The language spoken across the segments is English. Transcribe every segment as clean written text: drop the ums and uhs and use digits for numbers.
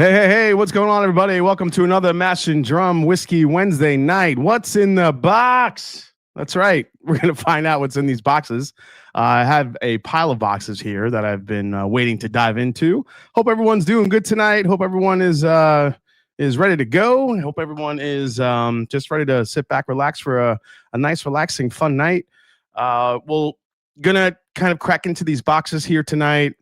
Hey, what's going on, everybody? Welcome to another Mash and Drum Whiskey Wednesday night. What's in the box? That's right. We're going to find out what's in these boxes. I have a pile of boxes here that I've been waiting to dive into. Hope everyone's doing good tonight. Hope everyone is ready to go. I hope everyone is just ready to sit back, relax for a nice, relaxing, fun night. We're going to kind of crack into these boxes here tonight.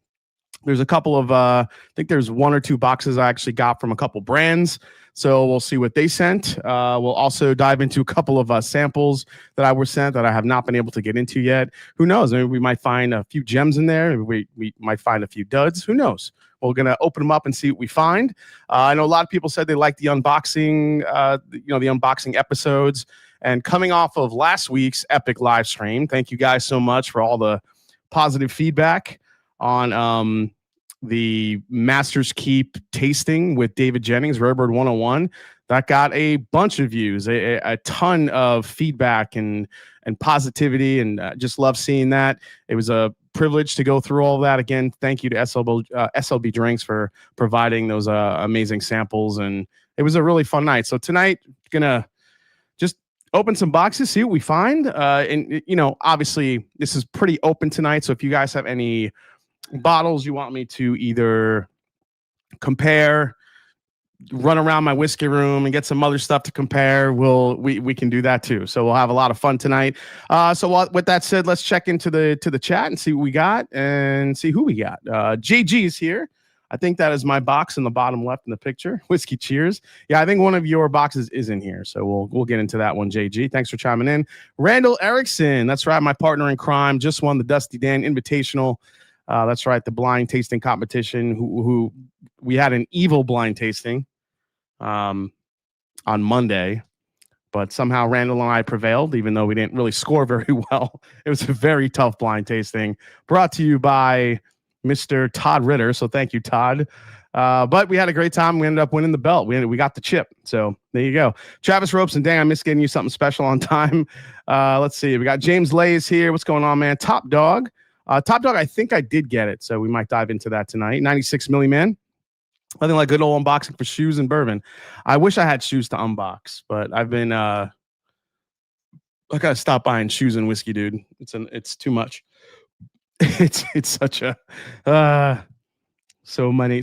There's a couple of, I think there's one or two boxes I actually got from a couple brands. So we'll see what they sent. We'll also dive into a couple of samples that I were sent that I have not been able to get into yet. Who knows? Maybe we might find a few gems in there. Maybe we might find a few duds. Who knows? We're going to open them up and see what we find. I know a lot of people said they liked the unboxing, the unboxing episodes. And coming off of last week's epic live stream, thank you guys so much for all the positive feedback on the Master's Keep tasting with David Jennings, Rarebird 101. That got a bunch of views, a ton of feedback and positivity, and just love seeing that. It was a privilege to go through all of that. Again, thank you to SLB Drinks for providing those amazing samples, and it was a really fun night. So tonight, gonna just open some boxes, see what we find. And obviously this is pretty open tonight. So if you guys have any bottles you want me to either compare, run around my whiskey room and get some other stuff to compare, we can do that too. So we'll have a lot of fun tonight. So with that said, let's check into the chat and see what we got and see who we got. JG is here. I think that is my box in the bottom left in the picture. Whiskey Cheers. Yeah, I think one of your boxes is in here. So we'll get into that one, JG. Thanks for chiming in. Randall Erickson. That's right. My partner in crime just won the Dusty Dan Invitational. That's right. The blind tasting competition who we had an evil blind tasting on Monday, but somehow Randall and I prevailed, even though we didn't really score very well. It was a very tough blind tasting brought to you by Mr. Todd Ritter. So thank you, Todd. But we had a great time. We ended up winning the belt. We got the chip. So there you go. Travis Ropes and dang, I missed getting you something special on time. Let's see. We got James Lays here. What's going on, man? Top Dog. Top Dog, I think I did get it. So we might dive into that tonight. 96 Milli Man. Nothing like good old unboxing for shoes and bourbon. I wish I had shoes to unbox, but I've been I gotta stop buying shoes and whiskey, dude. It's too much. It's such a so many.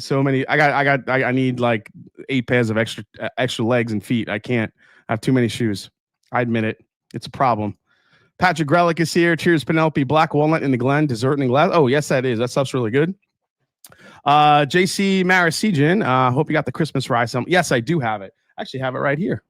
I need like 8 pairs of extra legs and feet. I can't have too many shoes. I admit it. It's a problem. Patrick Grelick is here. Cheers, Penelope. Black Walnut in the Glen. Dessert in glass. Oh, yes, that is. That stuff's really good. JC Marasijan. Hope you got the Christmas rye. Yes, I do have it. I actually have it right here.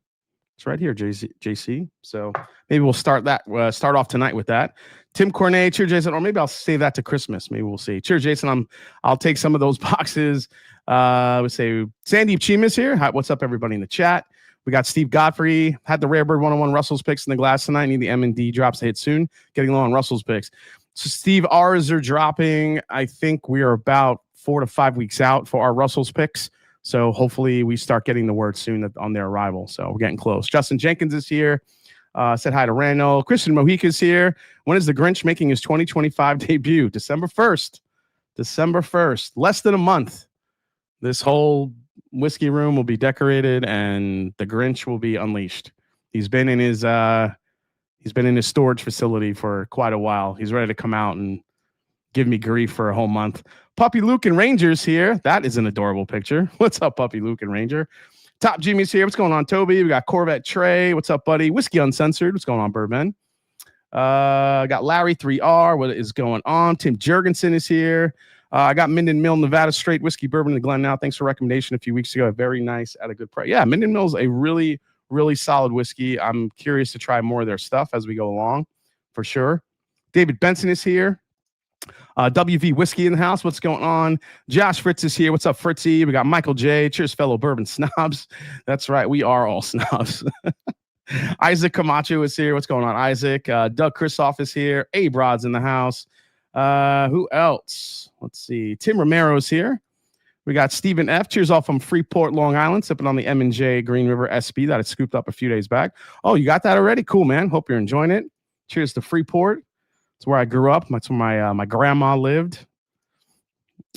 It's right here, JC. So maybe we'll start off tonight with that. Tim Cornet. Cheers, Jason. Or maybe I'll save that to Christmas. Maybe we'll see. Cheers, Jason. I'll take some of those boxes. Let's say Sandeep Chimas here. Hi, what's up, everybody in the chat? We got Steve Godfrey. Had the Rarebird 101 Russell's picks in the glass tonight. Need the M&D drops to hit soon. Getting low on Russell's picks. So Steve, ours are dropping. I think we are about 4 to 5 weeks out for our Russell's picks. So hopefully we start getting the word soon on their arrival. So we're getting close. Justin Jenkins is here. Said hi to Randall. Christian Mojica is here. When is the Grinch making his 2025 debut? December 1st. December 1st. Less than a month. This whole whiskey room will be decorated and the Grinch will be unleashed. He's been in his storage facility for quite a while. He's ready to come out and give me grief for a whole month. Puppy Luke and Ranger's here. That is an adorable picture. What's up, Puppy Luke and Ranger? Top Jimmy's here. What's going on, Toby? We got Corvette Trey. What's up, buddy? Whiskey Uncensored. What's going on, Bourbon? Got Larry 3R. What is going on? Tim Jurgensen is here. I got Minden Mill Nevada Straight Whiskey Bourbon in the Glen now. Thanks for recommendation a few weeks ago. Very nice at a good price. Yeah, Minden Mill's a really, really solid whiskey. I'm curious to try more of their stuff as we go along, for sure. David Benson is here. WV Whiskey in the house. What's going on? Josh Fritz is here. What's up, Fritzy? We got Michael J. Cheers, fellow bourbon snobs. That's right. We are all snobs. Isaac Camacho is here. What's going on, Isaac? Doug Kristoff is here. A-Brod's in the house. Who else? Let's see. Tim Romero's here. We got Stephen F. Cheers off from Freeport, Long Island, sipping on the M&J Green River SB that I scooped up a few days back. Oh, you got that already? Cool, man. Hope you're enjoying it. Cheers to Freeport. It's where I grew up. That's where my grandma lived.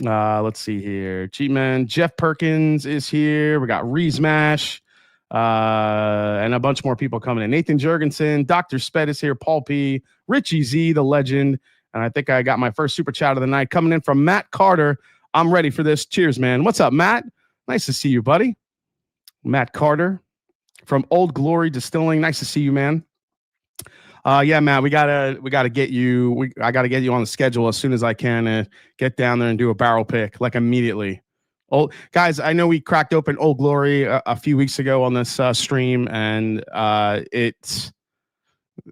Let's see here. Cheat Man, Jeff Perkins is here. We got Reesmash, and a bunch more people coming in. Nathan Jurgensen, Dr. Sped is here. Paul P, Richie Z, the legend. And I think I got my first super chat of the night coming in from Matt Carter. I'm ready for this. Cheers, man. What's up, Matt? Nice to see you, buddy. Matt Carter from Old Glory Distilling. Nice to see you, man. Yeah, Matt, we gotta get you. I gotta get you on the schedule as soon as I can and get down there and do a barrel pick like immediately. Old guys, I know we cracked open Old Glory a few weeks ago on this stream, and it's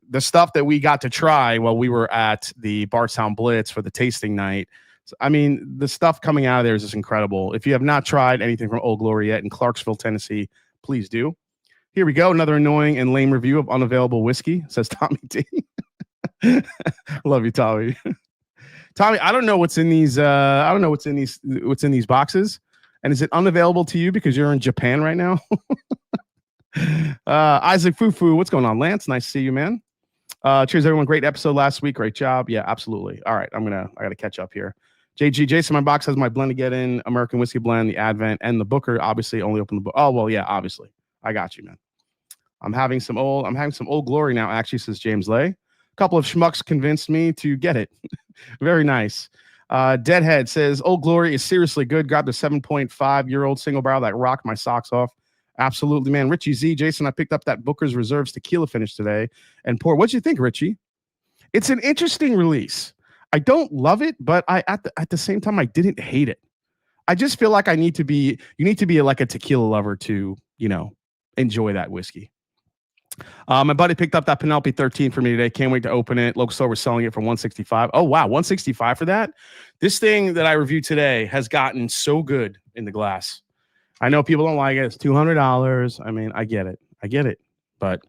the stuff that we got to try while we were at the Bardstown Blitz for the tasting night. So, I mean, the stuff coming out of there is just incredible. If you have not tried anything from Old Glory yet in Clarksville, Tennessee, please do. Here we go. Another annoying and lame review of unavailable whiskey, says Tommy D. Love you, Tommy. Tommy, I don't know what's in these. I don't know what's in these boxes. And is it unavailable to you because you're in Japan right now? Isaac Fufu, what's going on? Lance, nice to see you, man. Cheers, everyone. Great episode last week. Great job. Yeah, absolutely. All right, I gotta catch up here. JG Jason, my box has my blend to get in, American Whiskey Blend, the Advent, and the Booker. Obviously, only open the book. Oh well, yeah, obviously. I got you, man. I'm having some Old Glory now, actually, says James Lay. A couple of schmucks convinced me to get it. Very nice. Deadhead says Old Glory is seriously good. Grabbed a 7.5-year-old single barrel that rocked my socks off. Absolutely, man. Richie Z, Jason, I picked up that Booker's Reserves tequila finish today and poured. What'd you think, Richie? It's an interesting release. I don't love it, but at the same time, I didn't hate it. I just feel like you need to be like a tequila lover to, enjoy that whiskey. My buddy picked up that Penelope 13 for me today. Can't wait to open it. Local store was selling it for $165. Oh, wow. $165 for that? This thing that I reviewed today has gotten so good in the glass. I know people don't like it. It's $200. I mean, I get it. But,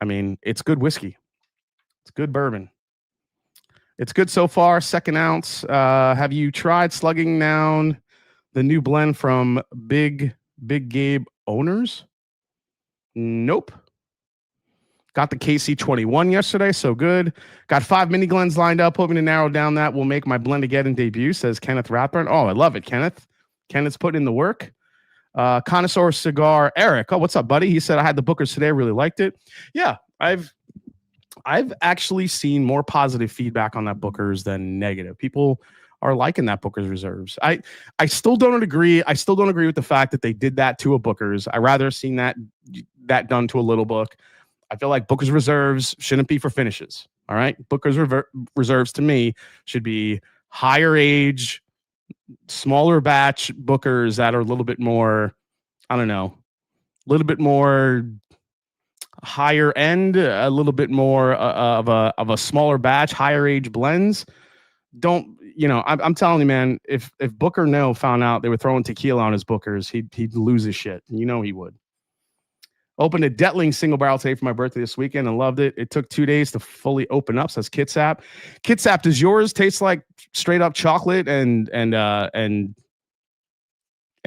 I mean, it's good whiskey. It's good bourbon. It's good so far. Second ounce. Have you tried slugging down the new blend from Big Gabe Owners? Nope. Got the KC21 yesterday, so good. Got 5 mini blends lined up, hoping to narrow down that will make my blend again in debut, says Kenneth Rathburn. Oh, I love it, Kenneth. Kenneth's putting in the work. Connoisseur Cigar, Eric. Oh, what's up, buddy? He said I had the Bookers today, really liked it. Yeah, I've actually seen more positive feedback on that Bookers than negative. People are liking that Booker's Reserves. I still don't agree. I still don't agree with the fact that they did that to a Booker's. I rather seen that done to a Little Book. I feel like Booker's Reserves shouldn't be for finishes. All right, Booker's Reserves to me should be higher age, smaller batch Bookers that are a little bit more, I don't know, a little bit more higher end, a little bit more of a smaller batch, higher age blends. Don't, I'm telling you, man, if Booker No found out they were throwing tequila on his Bookers, he'd lose his shit. He would. Opened a Detling single barrel today for my birthday this weekend and loved it. It took 2 days to fully open up, says Kitsap. Kitsap, does yours taste like straight up chocolate and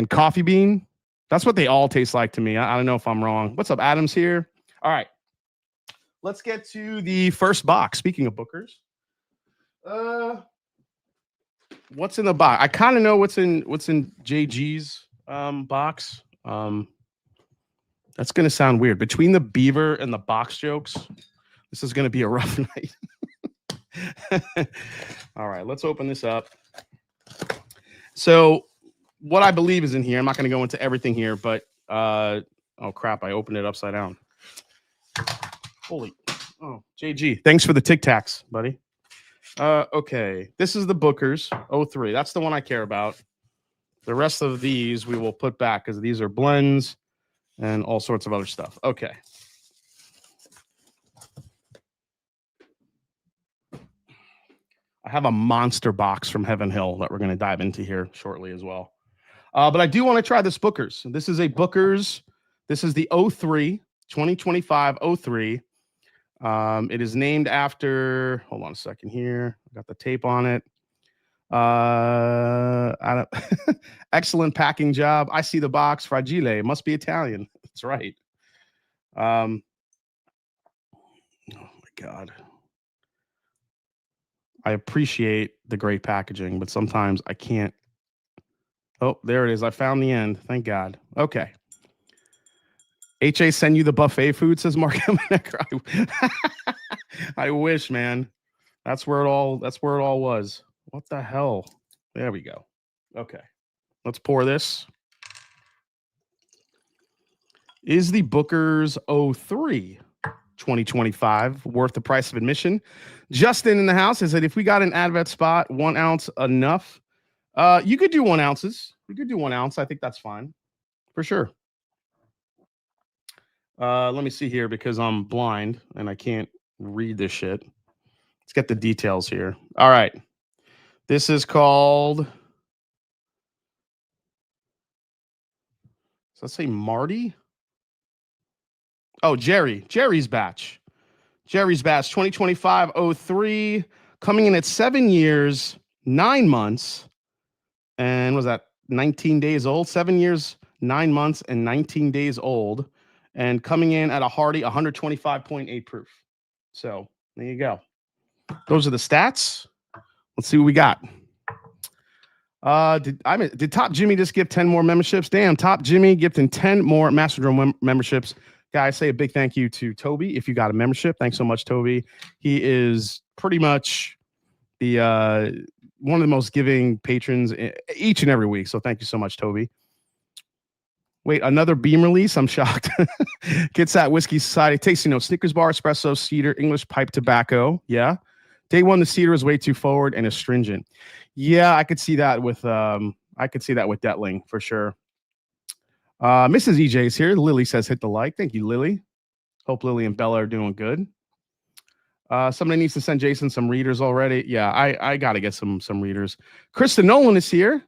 coffee bean? That's what they all taste like to me. I don't know if I'm wrong. What's up, Adam's here? All right. Let's get to the first box. Speaking of Bookers. What's in the box? I kind of know what's in JG's box. That's going to sound weird. Between the beaver and the box jokes, this is going to be a rough night. All right, let's open this up. So what I believe is in here, I'm not going to go into everything here, but oh crap, I opened it upside down. JG, thanks for the Tic Tacs, buddy. Okay, this is the Booker's 03. That's the one I care about. The rest of these we will put back because these are blends and all sorts of other stuff. Okay. I have a monster box from Heaven Hill that we're going to dive into here shortly as well. But I do want to try this Booker's. This is a Booker's. This is the 03, 2025 03. It is named after, hold on a second here. I got the tape on it. Excellent packing job. I see the box. Fragile. It must be Italian. That's right. Oh my God. I appreciate the great packaging, but sometimes I can't Oh, there it is. I found the end. Thank God. Okay. HA send you the buffet food, says Mark. I wish, man. That's where it all was. What the hell? There we go. Okay. Let's pour this. Is the Booker's 03 2025 worth the price of admission? Justin in the house is that if we got an advent spot, 1 ounce enough? You could do 1 ounces. You could do 1 ounce. I think that's fine for sure. Let me see here because I'm blind and I can't read this shit. Let's get the details here. All right. This is called, does that say Marty? Oh, Jerry's batch. Jerry's batch 2025-03, coming in at 7 years, 9 months, and was that 19 days old? 7 years, 9 months, and 19 days old, and coming in at a hearty 125.8 proof. So there you go. Those are the stats. Let's see what we got. Did Top Jimmy just give 10 more memberships? Damn, Top Jimmy gifting 10 more Master Drum memberships. Guys, say a big thank you to Toby if you got a membership. Thanks so much, Toby. He is pretty much the one of the most giving patrons each and every week. So thank you so much, Toby. Wait, another Beam release? I'm shocked. Kitsat Whiskey Society. Tasting notes: Snickers bar, espresso, cedar, English pipe tobacco. Yeah. Day one, the cedar is way too forward and astringent. Yeah, I could see that with Detling for sure. Mrs. EJ is here. Lily says hit the like. Thank you, Lily. Hope Lily and Bella are doing good. Somebody needs to send Jason some readers already. Yeah, I got to get some readers. Krista Nolan is here.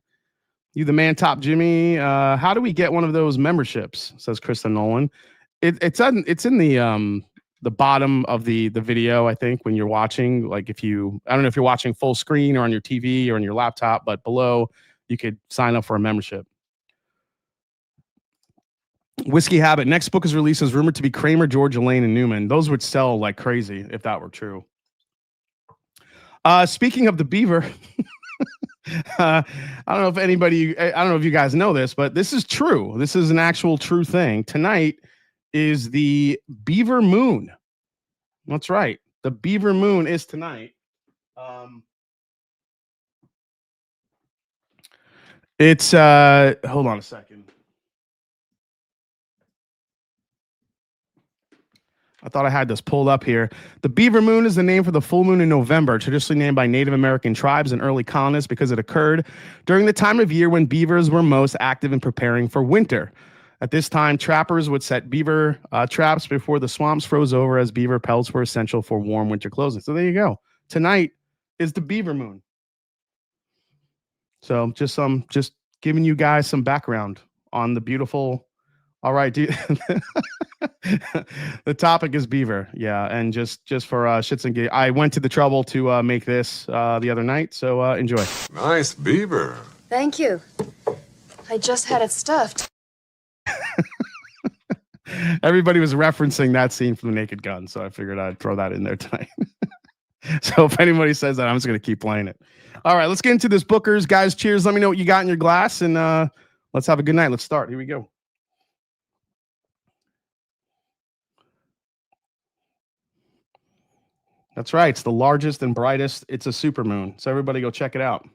You the man, Top Jimmy. How do we get one of those memberships? Says Krista Nolan. It's in the bottom of the video, I think, when you're watching. Like I don't know if you're watching full screen or on your TV or on your laptop, but below you could sign up for a membership. Whiskey Habit. Next book is released is rumored to be Kramer, Georgia Lane, and Newman. Those would sell like crazy if that were true. Speaking of the beaver, I don't know if you guys know this, but this is true. This is an actual true thing. Tonight is the Beaver Moon. That's right. The Beaver Moon is tonight. It's hold on a second. I thought I had this pulled up here. The Beaver Moon is the name for the full moon in November, traditionally named by Native American tribes and early colonists because it occurred during the time of year when beavers were most active in preparing for winter. At this time, trappers would set beaver traps before the swamps froze over, as beaver pelts were essential for warm winter clothing. So there you go. Tonight is the Beaver Moon. So just giving you guys some background on the beautiful. All right, dude. The topic is beaver. Yeah, and just for shits and giggles, I went to the trouble to make this the other night. So enjoy. Nice beaver. Thank you. I just had it stuffed. Everybody was referencing that scene from The Naked Gun, so I figured I'd throw that in there tonight. So if anybody says that, I'm just going to keep playing it. All right, let's get into this Booker's. Guys, cheers. Let me know what you got in your glass, and let's have a good night. Let's start. Here we go. That's right. It's the largest and brightest. It's a supermoon. So everybody go check it out.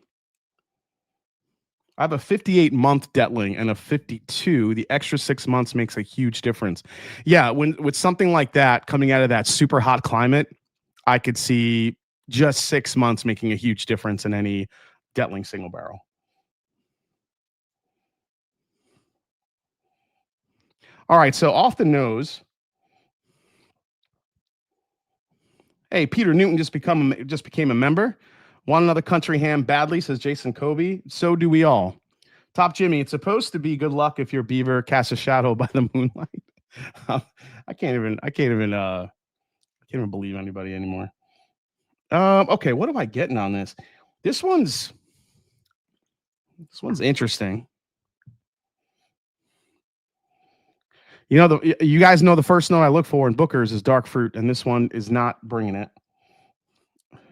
I have a 58-month Detling and a 52. The extra 6 months makes a huge difference. Yeah, with something like that coming out of that super hot climate, I could see just 6 months making a huge difference in any Detling single barrel. All right, so off the nose. Hey, Peter Newton just became a member. Want another country ham badly, says Jason Kobe. So do we all. Top Jimmy, it's supposed to be good luck if your beaver casts a shadow by the moonlight. I can't even believe anybody anymore. Okay, what am I getting on this? This one's interesting. You know, you guys know the first note I look for in Booker's is dark fruit, and this one is not bringing it.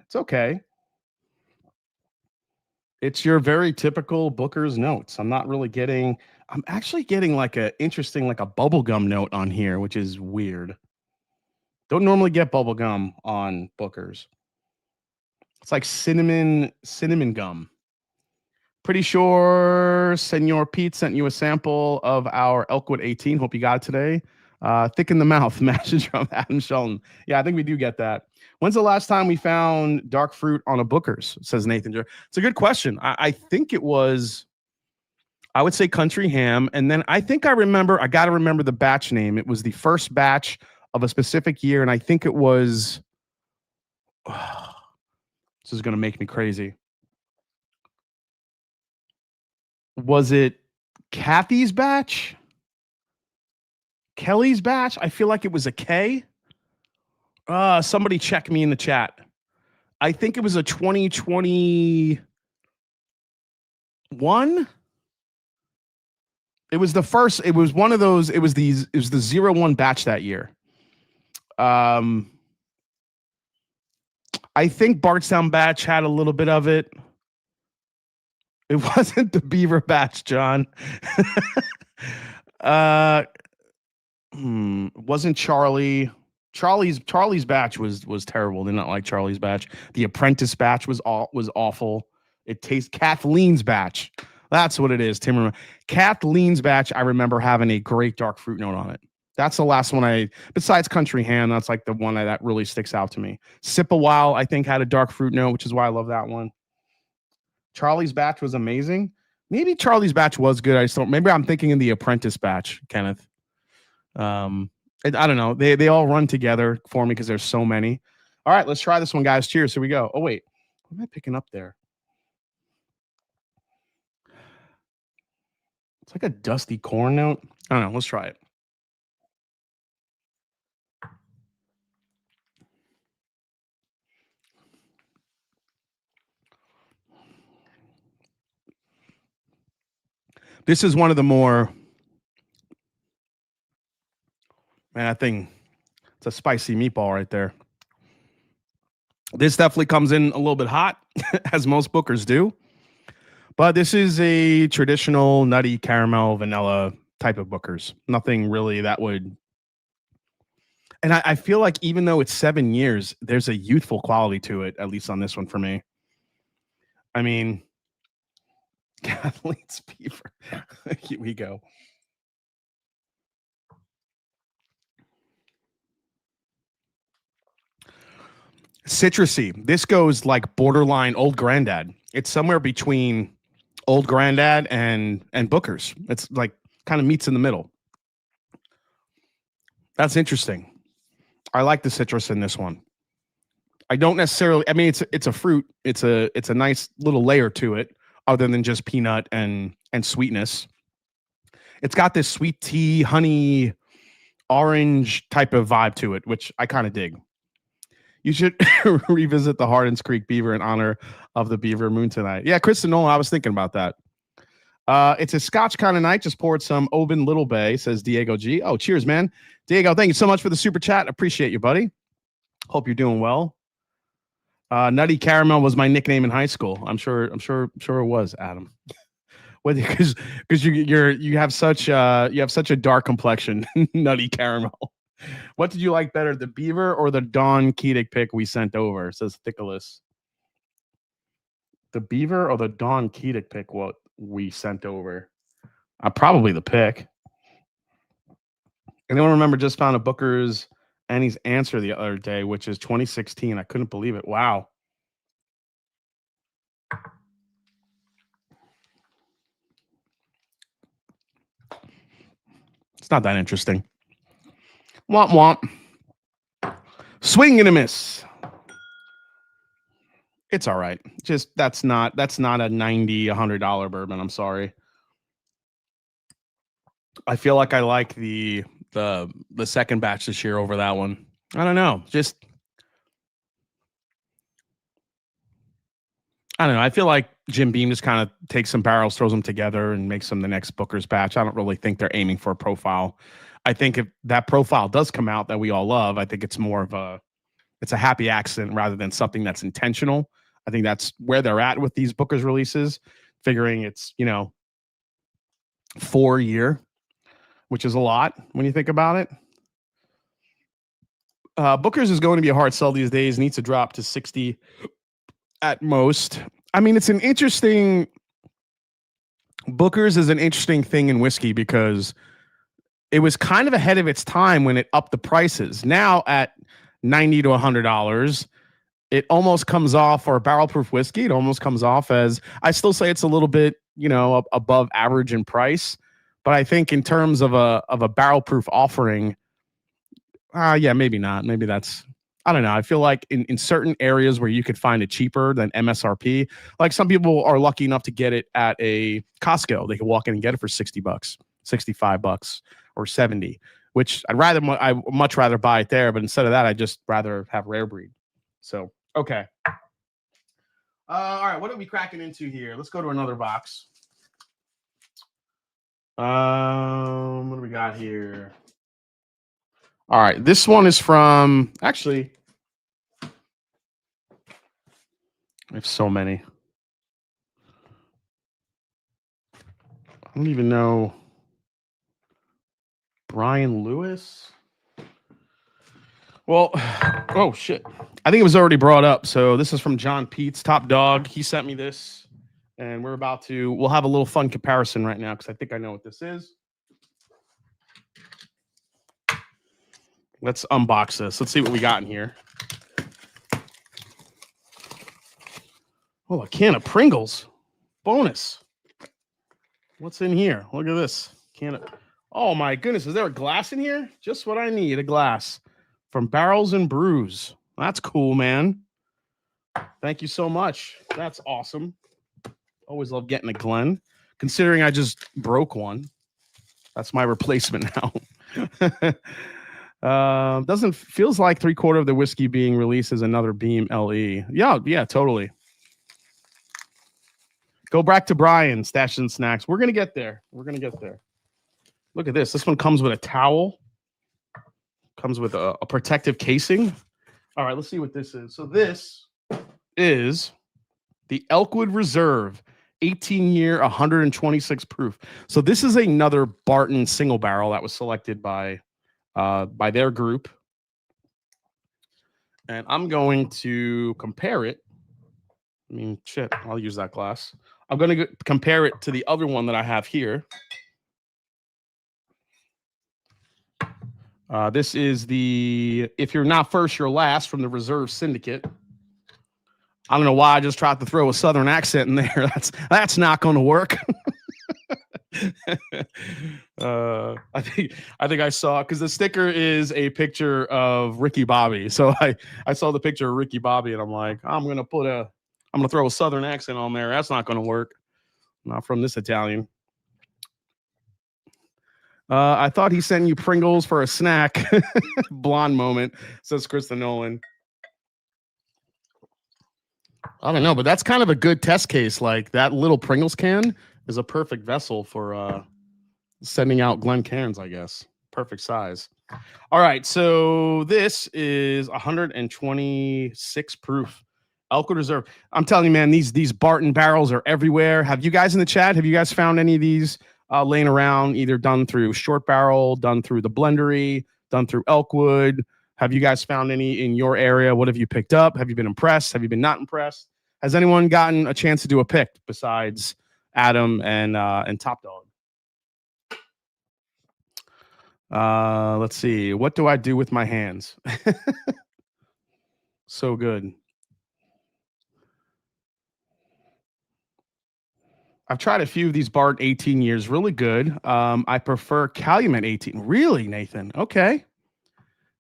It's okay. It's your very typical Booker's notes. I'm not really getting. I'm actually getting like a interesting, like a bubblegum note on here, which is weird. Don't normally get bubblegum on Booker's. It's like cinnamon gum. Pretty sure Senor Pete sent you a sample of our Elkwood 18. Hope you got it today. Thick in the mouth, message from Adam Shelton. Yeah, I think we do get that. When's the last time we found dark fruit on a Booker's? Says Nathan. It's a good question. I think it was, I would say Country Ham. And then I think I got to remember the batch name. It was the first batch of a specific year. And I think it was, this is going to make me crazy. Was it Kathy's batch? Kelly's batch? I feel like it was a K. Somebody check me in the chat. I think it was a 2021. It was the first. It was one of those. It was the 01 batch that year. I think Bardstown batch had a little bit of it. It wasn't the Beaver batch, John. Wasn't Charlie. Charlie's batch was terrible. Did not like Charlie's batch. The Apprentice batch was awful. It tastes Kathleen's batch. That's what it is. Tim, Kathleen's batch. I remember having a great dark fruit note on it. That's the last one besides Country Ham, that's like the one that really sticks out to me. Sip a While, I think, had a dark fruit note, which is why I love that one. Charlie's batch was amazing. Maybe Charlie's batch was good. Maybe I'm thinking in the Apprentice batch, Kenneth. I don't know. They all run together for me because there's so many. All right, let's try this one, guys. Cheers. Here we go. Oh, wait. What am I picking up there? It's like a dusty corn note. I don't know. Let's try it. This is one of the more, man, I think it's a spicy meatball right there. This definitely comes in a little bit hot, as most Bookers do. But this is a traditional nutty caramel vanilla type of Bookers. Nothing really that would. And I feel like even though it's 7 years, there's a youthful quality to it, at least on this one for me. I mean, Kathleen's Beaver. Here we go. Citrusy. This goes like borderline Old Grandad. It's somewhere between Old Grandad and Booker's. It's like kind of meets in the middle. That's interesting. I like the citrus in this one. I don't necessarily. I mean, it's a fruit. It's a nice little layer to it, other than just peanut and sweetness. It's got this sweet tea, honey, orange type of vibe to it, which I kind of dig. You should revisit the Hardins Creek Beaver in honor of the Beaver Moon tonight. Yeah, Kristen Nolan, I was thinking about that. It's a Scotch kind of night. Just poured some Oban Little Bay, says Diego G. Oh, cheers, man. Diego, thank you so much for the super chat. Appreciate you, buddy. Hope you're doing well. Nutty Caramel was my nickname in high school. I'm sure it was, Adam. Because you have such a dark complexion, Nutty Caramel. What did you like better, the Beaver or the Don Keating pick we sent over? Says Thickless. The Beaver or the Don Keating pick what we sent over? Probably the pick. Anyone remember just found a Booker's Annie's answer the other day, which is 2016. I couldn't believe it. Wow. It's not that interesting. Womp womp. Swing and a miss. It's all right. Just that's not a $90, $100 bourbon. I'm sorry. I feel like I like the second batch this year over that one. I don't know. I don't know. I feel like Jim Beam just kind of takes some barrels, throws them together, and makes them the next Booker's batch. I don't really think they're aiming for a profile. I think if that profile does come out that we all love, I think it's more of it's a happy accident rather than something that's intentional. I think that's where they're at with these Booker's releases, figuring it's, 4 a year, which is a lot when you think about it. Booker's is going to be a hard sell these days. Needs to drop to 60 at most. I mean, it's an interesting. Booker's is an interesting thing in whiskey because it was kind of ahead of its time when it upped the prices. Now at $90 to $100, it almost comes off for a barrel proof whiskey. It almost comes off as, I still say it's a little bit, above average in price, but I think in terms of a barrel proof offering, maybe not. Maybe that's, I don't know. I feel like in certain areas where you could find it cheaper than MSRP, like some people are lucky enough to get it at a Costco. They can walk in and get it for $60, $65, or 70, which I'd much rather buy it there. But instead of that, I'd just rather have rare breed. So, okay. All right. What are we cracking into here? Let's go to another box. What do we got here? All right. This one is from, actually, I have so many. I don't even know. Brian Lewis. Well, oh shit. I think it was already brought up. So this is from John Peets, Top Dog. He sent me this, and we'll have a little fun comparison right now because I think I know what this is. Let's unbox this. Let's see what we got in here. Oh, a can of Pringles. Bonus. What's in here? Look at this. Oh my goodness. Is there a glass in here? Just what I need, a glass. From Barrels and Brews. That's cool, man. Thank you so much. That's awesome. Always love getting a Glen. Considering I just broke one. That's my replacement now. Feels like 3/4 of the whiskey being released as another Beam LE. Yeah, totally. Go back to Brian, Stashes and Snacks. We're going to get there. Look at this. This one comes with a towel. Comes with a protective casing. All right, let's see what this is. So this is the Elkwood Reserve, 18-year, 126 proof. So this is another Barton single barrel that was selected by their group. And I'm going to compare it. I mean, shit, I'll use that glass. I'm going to compare it to the other one that I have here. This is the If You're Not First, You're Last from the Reserve Syndicate. I don't know why I just tried to throw a Southern accent in there. That's not going to work. I think I saw, because the sticker is a picture of Ricky Bobby. So I saw the picture of Ricky Bobby and I'm like, I'm going to throw a Southern accent on there. That's not going to work. Not from this Italian. I thought he sent you Pringles for a snack. Blonde moment, says Krista Nolan. I don't know, but that's kind of a good test case. Like that little Pringles can is a perfect vessel for sending out Glen cans, I guess. Perfect size. All right, so this is 126 proof. Elkwood Reserve. I'm telling you, man, these Barton barrels are everywhere. Have you guys in the chat? Have you guys found any of these laying around, either done through Short Barrel, done through the Blendery, done through Elkwood? Have you guys found any in your area? What have you picked up? Have you been impressed? Have you been not impressed? Has anyone gotten a chance to do a pick besides Adam and Top Dog? Let's see. What do I do with my hands? So good. I've tried a few of these Bard 18 years. Really good. I prefer Calumet 18. Really, Nathan? Okay.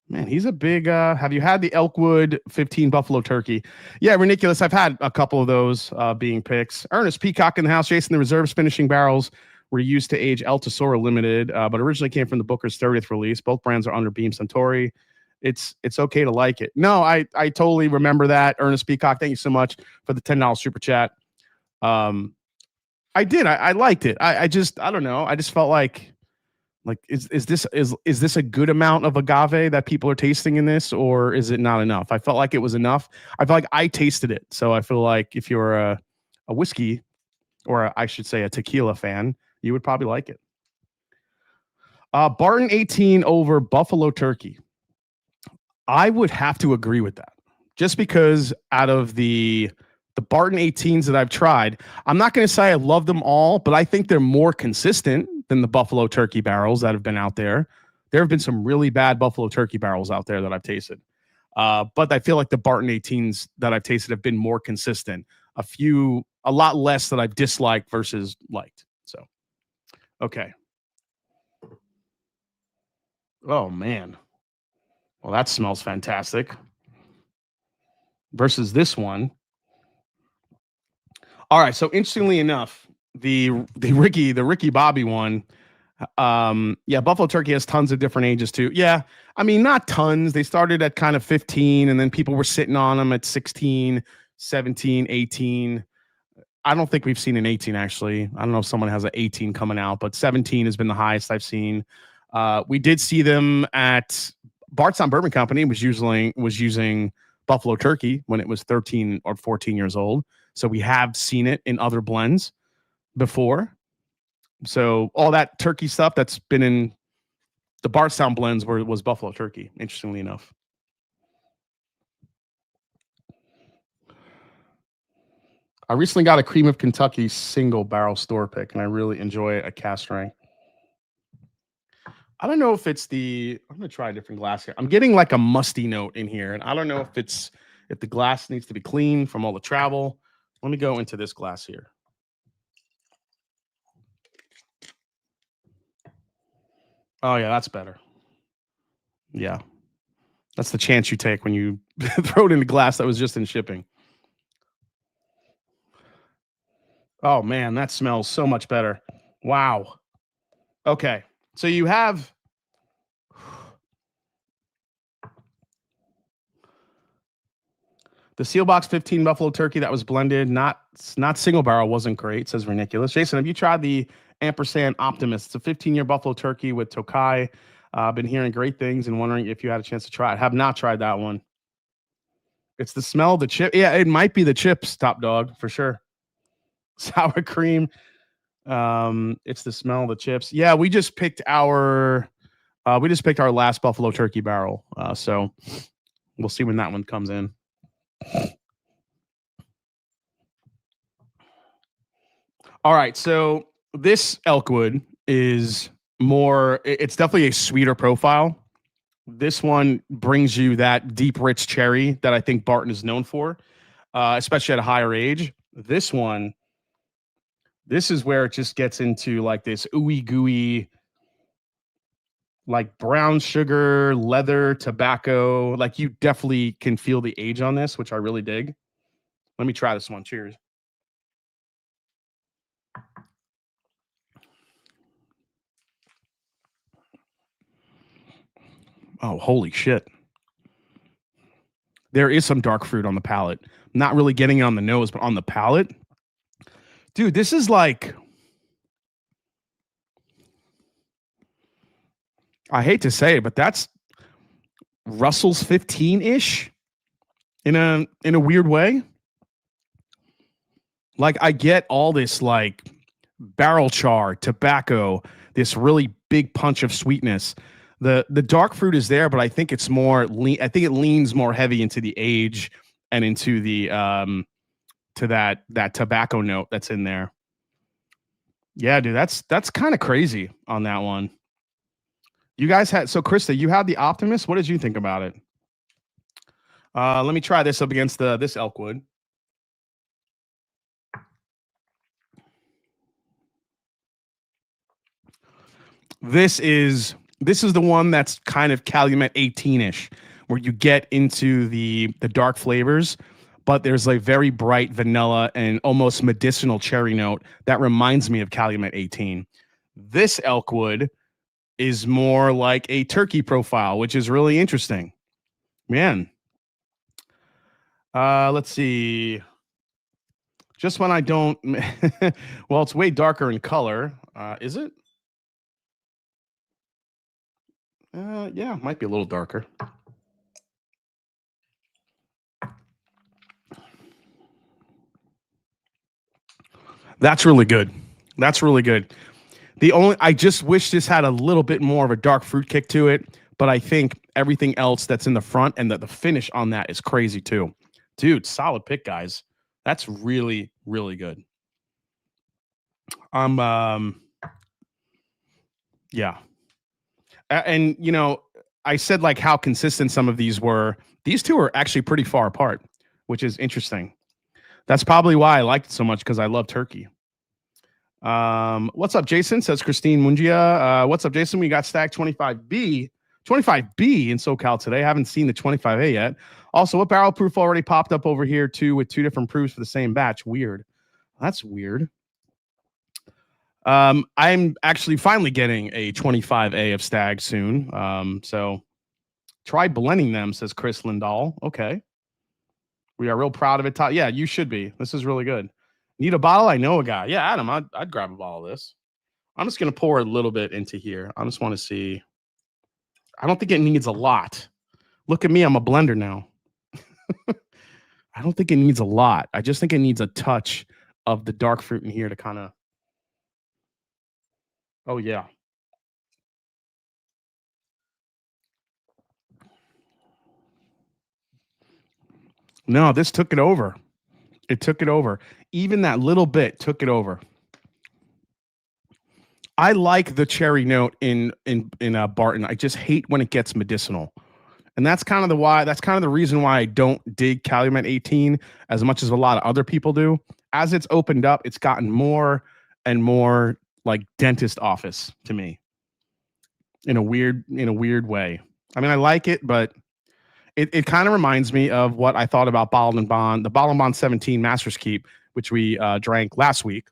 Man, he's a big... have you had the Elkwood 15 Buffalo Turkey? Yeah, ridiculous. I've had a couple of those being picks. Ernest Peacock in the house. Jason, the Reserve's finishing barrels were used to age El Tesoro Limited, but originally came from the Booker's 30th release. Both brands are under Beam Suntory. It's okay to like it. No, I totally remember that. Ernest Peacock, thank you so much for the $10 super chat. I did. I liked it. I don't know. I just felt like Like, is this a good amount of agave that people are tasting in this, or is it not enough? I felt like it was enough. I felt like I tasted it, so I feel like if you're a whiskey, or I should say a tequila fan, you would probably like it. Barton 18 over Buffalo Turkey. I would have to agree with that, just because out of the Barton 18s that I've tried, I'm not going to say I love them all, but I think they're more consistent than the Buffalo Turkey barrels that have been out there. There have been some really bad Buffalo Turkey barrels out there that I've tasted. But I feel like the Barton 18s that I've tasted have been more consistent. A lot less that I've disliked versus liked. So, okay. Oh, man. Well, that smells fantastic. Versus this one. All right. So, interestingly enough, the Ricky Bobby one, Buffalo Turkey has tons of different ages too. Yeah, I mean, not tons. They started at kind of 15, and then people were sitting on them at 16, 17, 18. I don't think we've seen an 18, actually. I don't know if someone has an 18 coming out, but 17 has been the highest I've seen. We did see them at Bardstown Bourbon Company was using Buffalo Turkey when it was 13 or 14 years old. So we have seen it in other blends before. So all that turkey stuff that's been in the Bardstown blends was Buffalo Turkey, interestingly enough. I recently got a Cream of Kentucky single barrel store pick, and I really enjoy a cask strength. I don't know if it's I'm going to try a different glass here. I'm getting like a musty note in here, and I don't know if the glass needs to be clean from all the travel. Let me go into this glass here. Oh, yeah, that's better. Yeah. That's the chance you take when you throw it in a glass that was just in shipping. Oh, man, that smells so much better. Wow. Okay. So you have the Sealbox 15 Buffalo Turkey that was blended, not single barrel, wasn't great, says Ridiculous. Jason, have you tried the Ampersand Optimist? It's a 15-year Buffalo Turkey with Tokai. I've been hearing great things and wondering if you had a chance to try it. Have not tried that one. It's the smell of the chip. Yeah, it might be the chips, Top Dog, for sure. Sour cream. It's the smell of the chips. Yeah, we just picked our last Buffalo Turkey barrel. So we'll see when that one comes in. All right, so this Elkwood is it's definitely a sweeter profile. This one brings you that deep, rich cherry that I think Barton is known for, especially at a higher age. This is where it just gets into like this ooey gooey, like brown sugar, leather, tobacco. Like you definitely can feel the age on this, which I really dig. Let me try this one. Cheers. Oh, holy shit. There is some dark fruit on the palate. Not really getting it on the nose, but on the palate. Dude, this is like, I hate to say it, but that's Russell's 15-ish in a weird way. Like I get all this like barrel char, tobacco, this really big punch of sweetness. The dark fruit is there, but I think it's more I think it leans more heavy into the age and into the to that tobacco note that's in there. Yeah, dude, that's kind of crazy on that one. You guys had Krista, you had the Optimist. What did you think about it? Let me try this up against this Elkwood. This is the one that's kind of Calumet 18-ish, where you get into the dark flavors, but there's a very bright vanilla and almost medicinal cherry note that reminds me of Calumet 18. This Elkwood is more like a turkey profile, which is really interesting. Man. Let's see. Just when I don't well, it's way darker in color. Is it? Yeah, might be a little darker. That's really good. That's really good. I just wish this had a little bit more of a dark fruit kick to it, but I think everything else that's in the front and the finish on that is crazy too. Dude, solid pick, guys. That's really, really good. Yeah. And you know, I said like how consistent some of these were. These two are actually pretty far apart, which is interesting. That's probably why I liked it so much, because I love turkey. What's up, Jason? Says Christine Mungia. What's up, Jason? We got stacked 25B in SoCal today. I haven't seen the 25A yet. Also, what barrel proof already popped up over here too, with two different proofs for the same batch? Weird. That's weird. I'm actually finally getting a 25A of Stag soon. So try blending them, says Chris Lindahl. Okay. We are real proud of it. Yeah, you should be. This is really good. Need a bottle? I know a guy. Yeah, Adam, I'd grab a bottle of this. I'm just going to pour a little bit into here. I just want to see. I don't think it needs a lot. Look at me. I'm a blender now. I don't think it needs a lot. I just think it needs a touch of the dark fruit in here to kind of. Oh, yeah. No, this took it over. It took it over. Even that little bit took it over. I like the cherry note in Barton. I just hate when it gets medicinal. And that's kind of the reason why I don't dig Calumet 18 as much as a lot of other people do. As it's opened up, it's gotten more and more like dentist office to me in a weird way. I mean, I like it, but it kind of reminds me of what I thought about Bottled and Bond, the Bottled and Bond 17 Master's Keep, which we drank last week,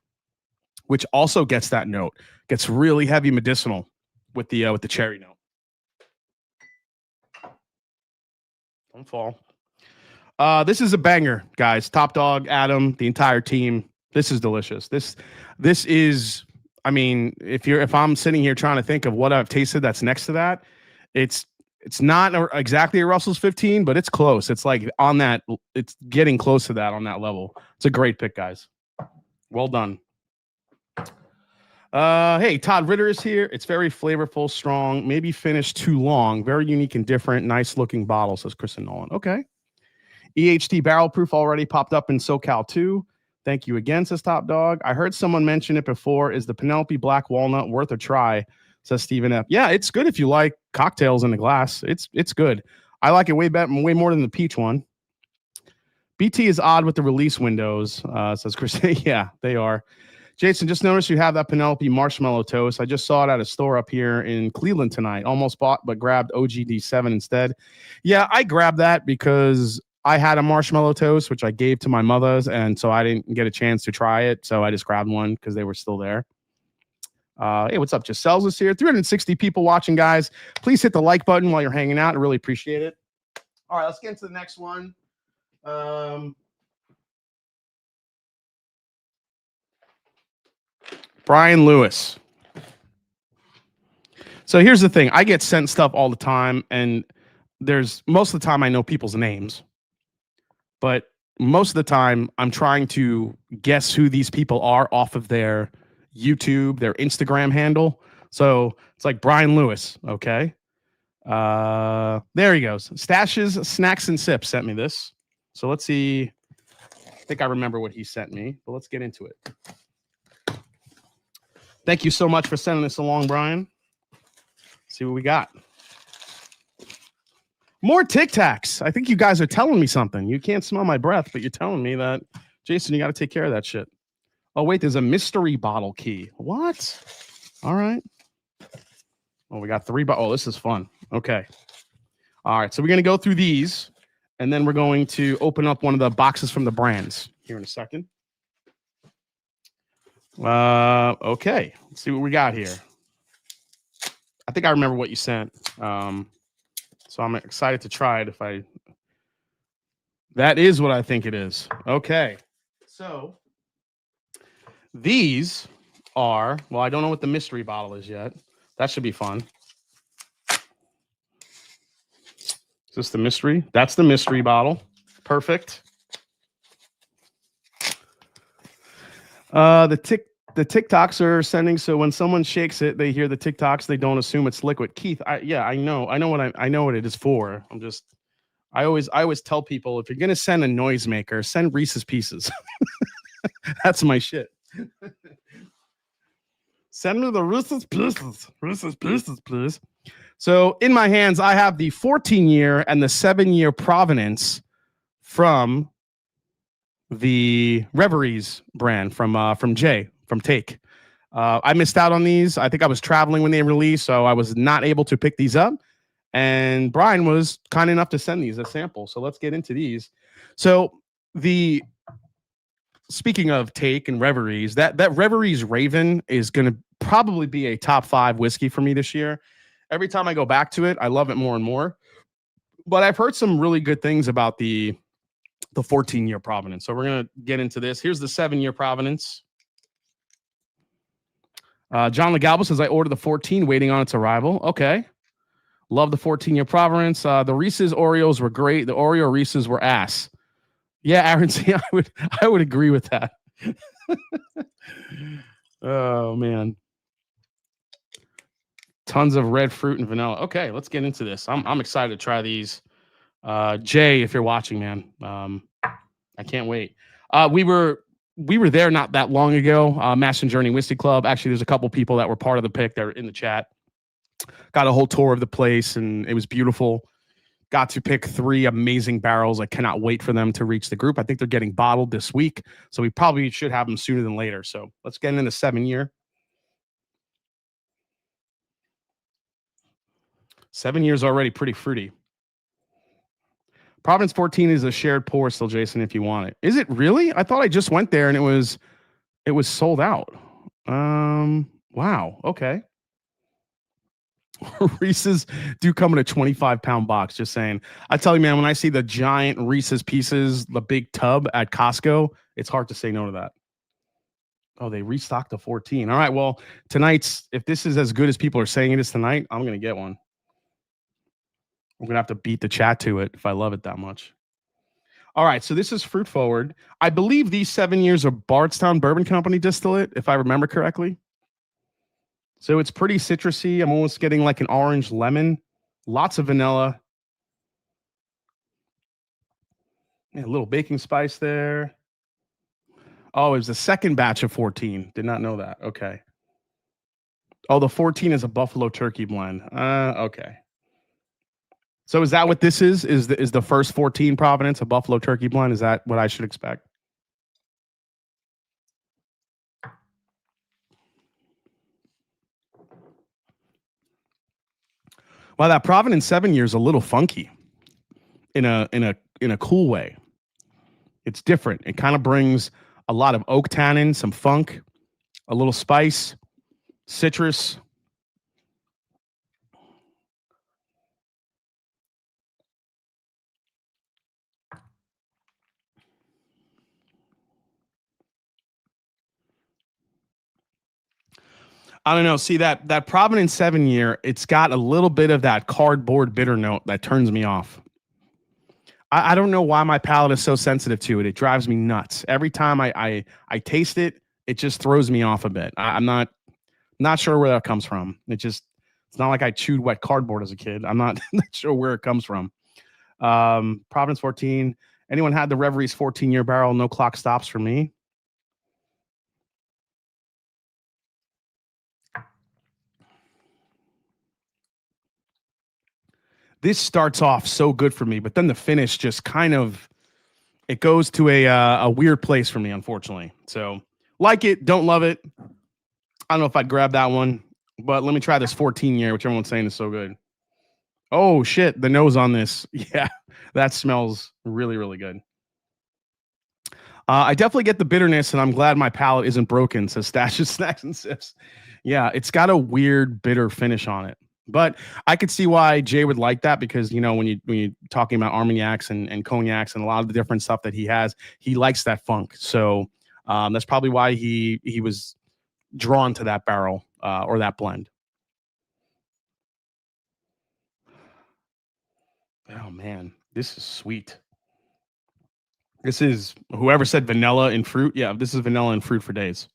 which also gets that note. Gets really heavy medicinal with the cherry note. Don't fall. This is a banger, guys. Top Dog, Adam, the entire team. This is delicious. This is. I mean, if I'm sitting here trying to think of what I've tasted that's next to that, it's not exactly a Russell's 15, but it's close. It's like on that. It's getting close to that on that level. It's a great pick, guys. Well done. Hey, Todd Ritter is here. It's very flavorful, strong, maybe finished too long. Very unique and different. Nice looking bottle, says Kristen Nolan. Okay. EHT barrel proof already popped up in SoCal too. Thank you again, says Top Dog. I heard someone mention it before. Is the Penelope Black Walnut worth a try? Says Stephen F. Yeah, it's good if you like cocktails in the glass. It's good. I like it way more than the peach one. BT is odd with the release windows, says Chris. Yeah, they are. Jason, just noticed you have that Penelope marshmallow toast. I just saw it at a store up here in Cleveland tonight. Almost bought, but grabbed OGD7 instead. Yeah, I grabbed that because I had a marshmallow toast, which I gave to my mother's, and so I didn't get a chance to try it. So I just grabbed one because they were still there. Hey, what's up? Giselle's is here. 360 people watching, guys. Please hit the like button while you're hanging out. I really appreciate it. All right, let's get into the next one. Brian Lewis. So here's the thing. I get sent stuff all the time, and there's most of the time I know people's names, but most of the time I'm trying to guess who these people are off of their YouTube, their Instagram handle. So it's like Brian Lewis. Okay. There he goes. Stashes, Snacks, and Sips sent me this. So let's see. I think I remember what he sent me, but let's get into it. Thank you so much for sending this along, Brian. Let's see what we got. More Tic Tacs. I think you guys are telling me something. You can't smell my breath, but you're telling me that, Jason, you got to take care of that shit. Oh, wait, there's a mystery bottle key. What? All right. Oh, we got 3 bottles. Oh, this is fun. Okay. All right. So we're going to go through these, and then we're going to open up one of the boxes from the brands here in a second. Okay. Let's see what we got here. I think I remember what you sent. So I'm excited to try it that is what I think it is. Okay. So these are, well, I don't know what the mystery bottle is yet. That should be fun. Is this the mystery? That's the mystery bottle. Perfect. The TikToks are sending, so when someone shakes it, they hear the TikToks. They don't assume it's liquid. Keith, I know what it is for. I always tell people, if you're gonna send a noisemaker, send Reese's Pieces. That's my shit. Send me the Reese's Pieces. Reese's Pieces, please. So in my hands, I have the 14-year and the 7-year Providence from the Reveries brand from Jay from Take. I missed out on these. I think I was traveling when they released, so I was not able to pick these up. And Brian was kind enough to send these as sample. So let's get into these. So speaking of Take and Reveries, that Reveries Raven is going to probably be a top 5 whiskey for me this year. Every time I go back to it, I love it more and more. But I've heard some really good things about the 14-year Providence. So we're going to get into this. Here's the 7-year Providence. John Legalbo says, I ordered the 14, waiting on its arrival. Okay. Love the 14-year Providence. The Reese's Oreos were great. The Oreo Reese's were ass. Yeah, Aaron, see, I would agree with that. Oh, man. Tons of red fruit and vanilla. Okay, let's get into this. I'm excited to try these. Jay, if you're watching, man, I can't wait. We were there not that long ago. Mash and Journey Whiskey Club. Actually, there's a couple people that were part of the pick that were in the chat. Got a whole tour of the place, and it was beautiful. Got to pick 3 amazing barrels. I cannot wait for them to reach the group. I think they're getting bottled this week, so we probably should have them sooner than later. So let's get into the 7-year. 7 years already pretty fruity. Providence 14 is a shared pour still, Jason, if you want it. Is it really? I thought I just went there and it was sold out. Wow. Okay. Reese's do come in a 25-pound box, just saying. I tell you, man, when I see the giant Reese's Pieces, the big tub at Costco, it's hard to say no to that. Oh, they restocked the 14. All right, well, if this is as good as people are saying it is tonight, I'm going to get one. I'm going to have to beat the chat to it if I love it that much. All right, so this is fruit forward. I believe these 7 years are Bardstown Bourbon Company distillate, if I remember correctly. So it's pretty citrusy. I'm almost getting like an orange lemon. Lots of vanilla. Yeah, a little baking spice there. Oh, it was the second batch of 14. Did not know that. Okay. Oh, the 14 is a Buffalo Turkey blend. Okay. So is that what this is? Is the first 14 Providence a Buffalo Turkey blend? Is that what I should expect? Well, that Providence 7 year is a little funky in a cool way. It's different. It kind of brings a lot of oak tannin, some funk, a little spice, citrus. I don't know. See that Providence 7 year, it's got a little bit of that cardboard bitter note that turns me off. I don't know why my palate is so sensitive to it. It drives me nuts. Every time I taste it, it just throws me off a bit. I'm not sure where that comes from. It's not like I chewed wet cardboard as a kid. I'm not sure where it comes from. Providence 14. Anyone had the Reveries 14-year barrel? No clock stops for me. This starts off so good for me, but then the finish just kind of, it goes to a weird place for me, unfortunately. So like it, don't love it. I don't know if I'd grab that one, but let me try this 14-year, which everyone's saying is so good. Oh shit, the nose on this. Yeah, that smells really, really good. I definitely get the bitterness, and I'm glad my palate isn't broken, says Stashes, Snacks, and Sips. Yeah, it's got a weird bitter finish on it. But I could see why Jay would like that, because when you're talking about Armagnacs and cognacs and a lot of the different stuff that he has, he likes that funk. So that's probably why he was drawn to that barrel or that blend. Oh man, this is sweet. This is whoever said vanilla and fruit. Yeah, this is vanilla and fruit for days.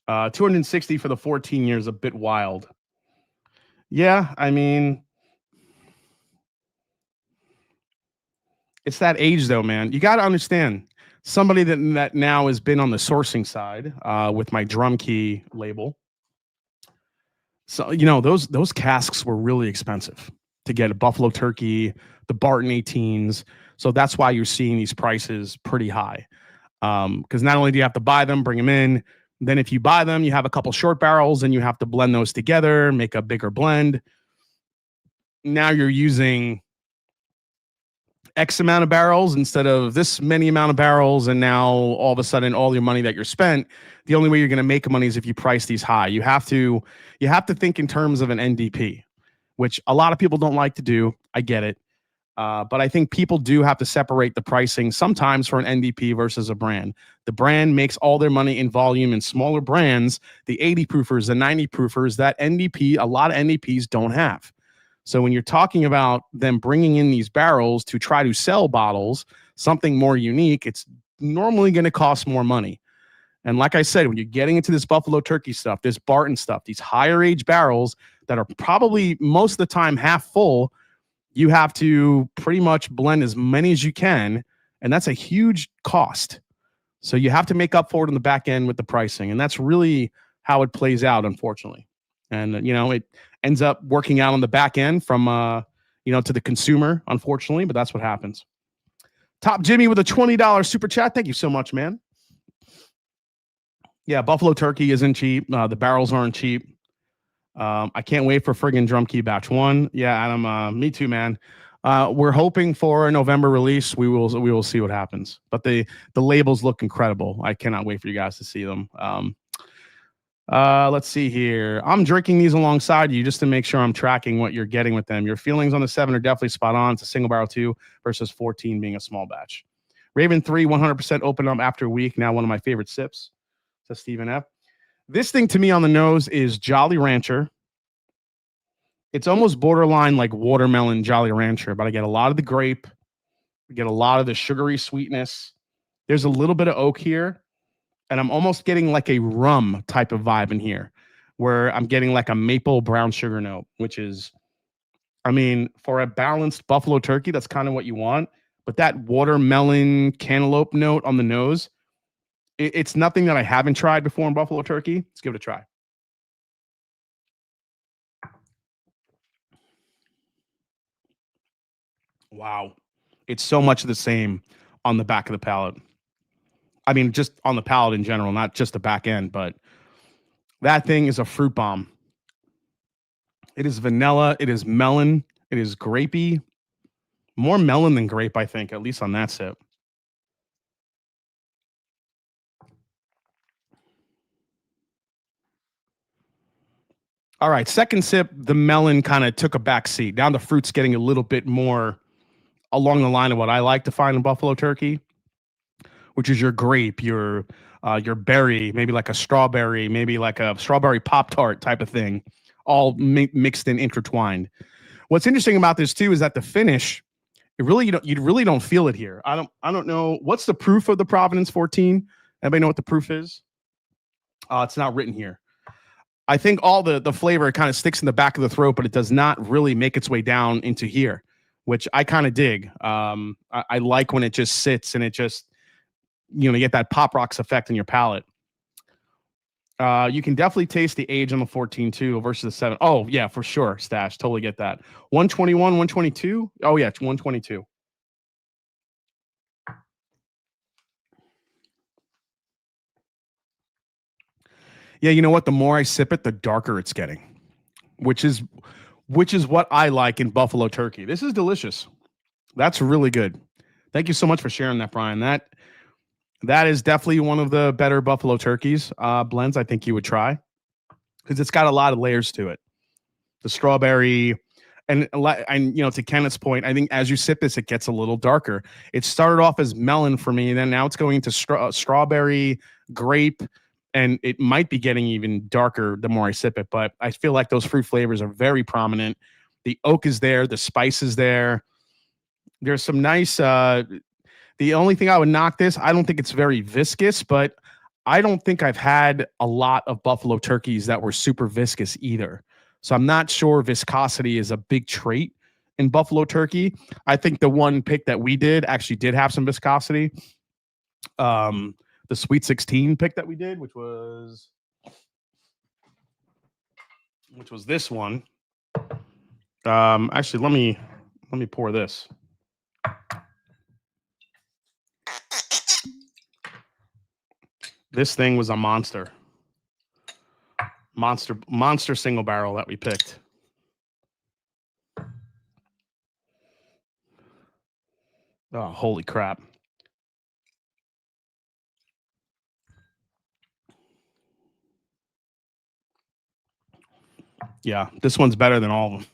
260 for the 14 years, a bit wild. Yeah, I mean, it's that age though, man. You got to understand somebody that now has been on the sourcing side with my drum key label. So those casks were really expensive to get a buffalo turkey, the Barton 18s. So that's why you're seeing these prices pretty high. Because not only do you have to buy them, bring them in, then if you buy them, you have a couple short barrels and you have to blend those together, make a bigger blend. Now you're using X amount of barrels instead of this many amount of barrels. And now all of a sudden, all your money that you're spent, the only way you're going to make money is if you price these high. You have to think in terms of an NDP, which a lot of people don't like to do. I get it. But I think people do have to separate the pricing sometimes for an NDP versus a brand. The brand makes all their money in volume, and smaller brands, the 80 proofers, the 90 proofers, that NDP, a lot of NDPs don't have. So when you're talking about them bringing in these barrels to try to sell bottles, something more unique, it's normally going to cost more money. And like I said, when you're getting into this buffalo turkey stuff, this Barton stuff, these higher age barrels that are probably most of the time half full, you have to pretty much blend as many as you can. And that's a huge cost. So you have to make up for it on the back end with the pricing. And that's really how it plays out, unfortunately. And, it ends up working out on the back end from, to the consumer, unfortunately, but that's what happens. Top Jimmy with a $20 super chat. Thank you so much, man. Yeah, buffalo turkey isn't cheap. The barrels aren't cheap. I can't wait for friggin' drum key batch 1. Yeah, Adam, me too, man. We're hoping for a November release. We will see what happens. But the labels look incredible. I cannot wait for you guys to see them. Let's see here. I'm drinking these alongside you just to make sure I'm tracking what you're getting with them. Your feelings on the 7 are definitely spot on. It's a single barrel 2 versus 14 being a small batch. Raven 3, 100% open up after a week. Now one of my favorite sips. Says Stephen F. This thing to me on the nose is Jolly Rancher. It's almost borderline like watermelon Jolly Rancher, but I get a lot of the grape. I get a lot of the sugary sweetness. There's a little bit of oak here. And I'm almost getting like a rum type of vibe in here where I'm getting like a maple brown sugar note, which is, for a balanced buffalo turkey, that's kind of what you want. But that watermelon cantaloupe note on the nose, it's nothing that I haven't tried before in buffalo turkey. Let's give it a try. Wow. It's so much the same on the back of the palate. Just on the palate in general, not just the back end, but that thing is a fruit bomb. It is vanilla. It is melon. It is grapey. More melon than grape, I think, at least on that sip. All right, second sip, the melon kind of took a back seat. Now the fruit's getting a little bit more along the line of what I like to find in buffalo turkey, which is your grape, your berry, maybe like a strawberry, maybe like a strawberry Pop-Tart type of thing, all mixed and intertwined. What's interesting about this too is that the finish, you really don't feel it here. I don't know what's the proof of the Providence 14. Anybody know what the proof is? It's not written here. I think all the flavor kind of sticks in the back of the throat, but it does not really make its way down into here, which I kind of dig. I like when it just sits and it just, you get that Pop Rocks effect in your palate. You can definitely taste the age on the 14 too versus the 7. Oh yeah, for sure. Stash. Totally get that. 121, 122. Oh yeah, it's 122. Yeah, you know what? The more I sip it, the darker it's getting, which is what I like in buffalo turkey. This is delicious. That's really good. Thank you so much for sharing that, Brian. That is definitely one of the better buffalo turkeys blends I think you would try because it's got a lot of layers to it. The strawberry and to Kenneth's point, I think as you sip this, it gets a little darker. It started off as melon for me, and then now it's going into strawberry, grape, and it might be getting even darker the more I sip it. But I feel like those fruit flavors are very prominent. The oak is there. The spice is there. There's some nice. The only thing I would knock this, I don't think it's very viscous, but I don't think I've had a lot of buffalo turkeys that were super viscous either. So I'm not sure viscosity is a big trait in buffalo turkey. I think the one pick that we did actually did have some viscosity. The Sweet 16 pick that we did, which was this one. Actually, let me pour this. This thing was a monster single barrel that we picked. Oh, holy crap. Yeah, this one's better than all of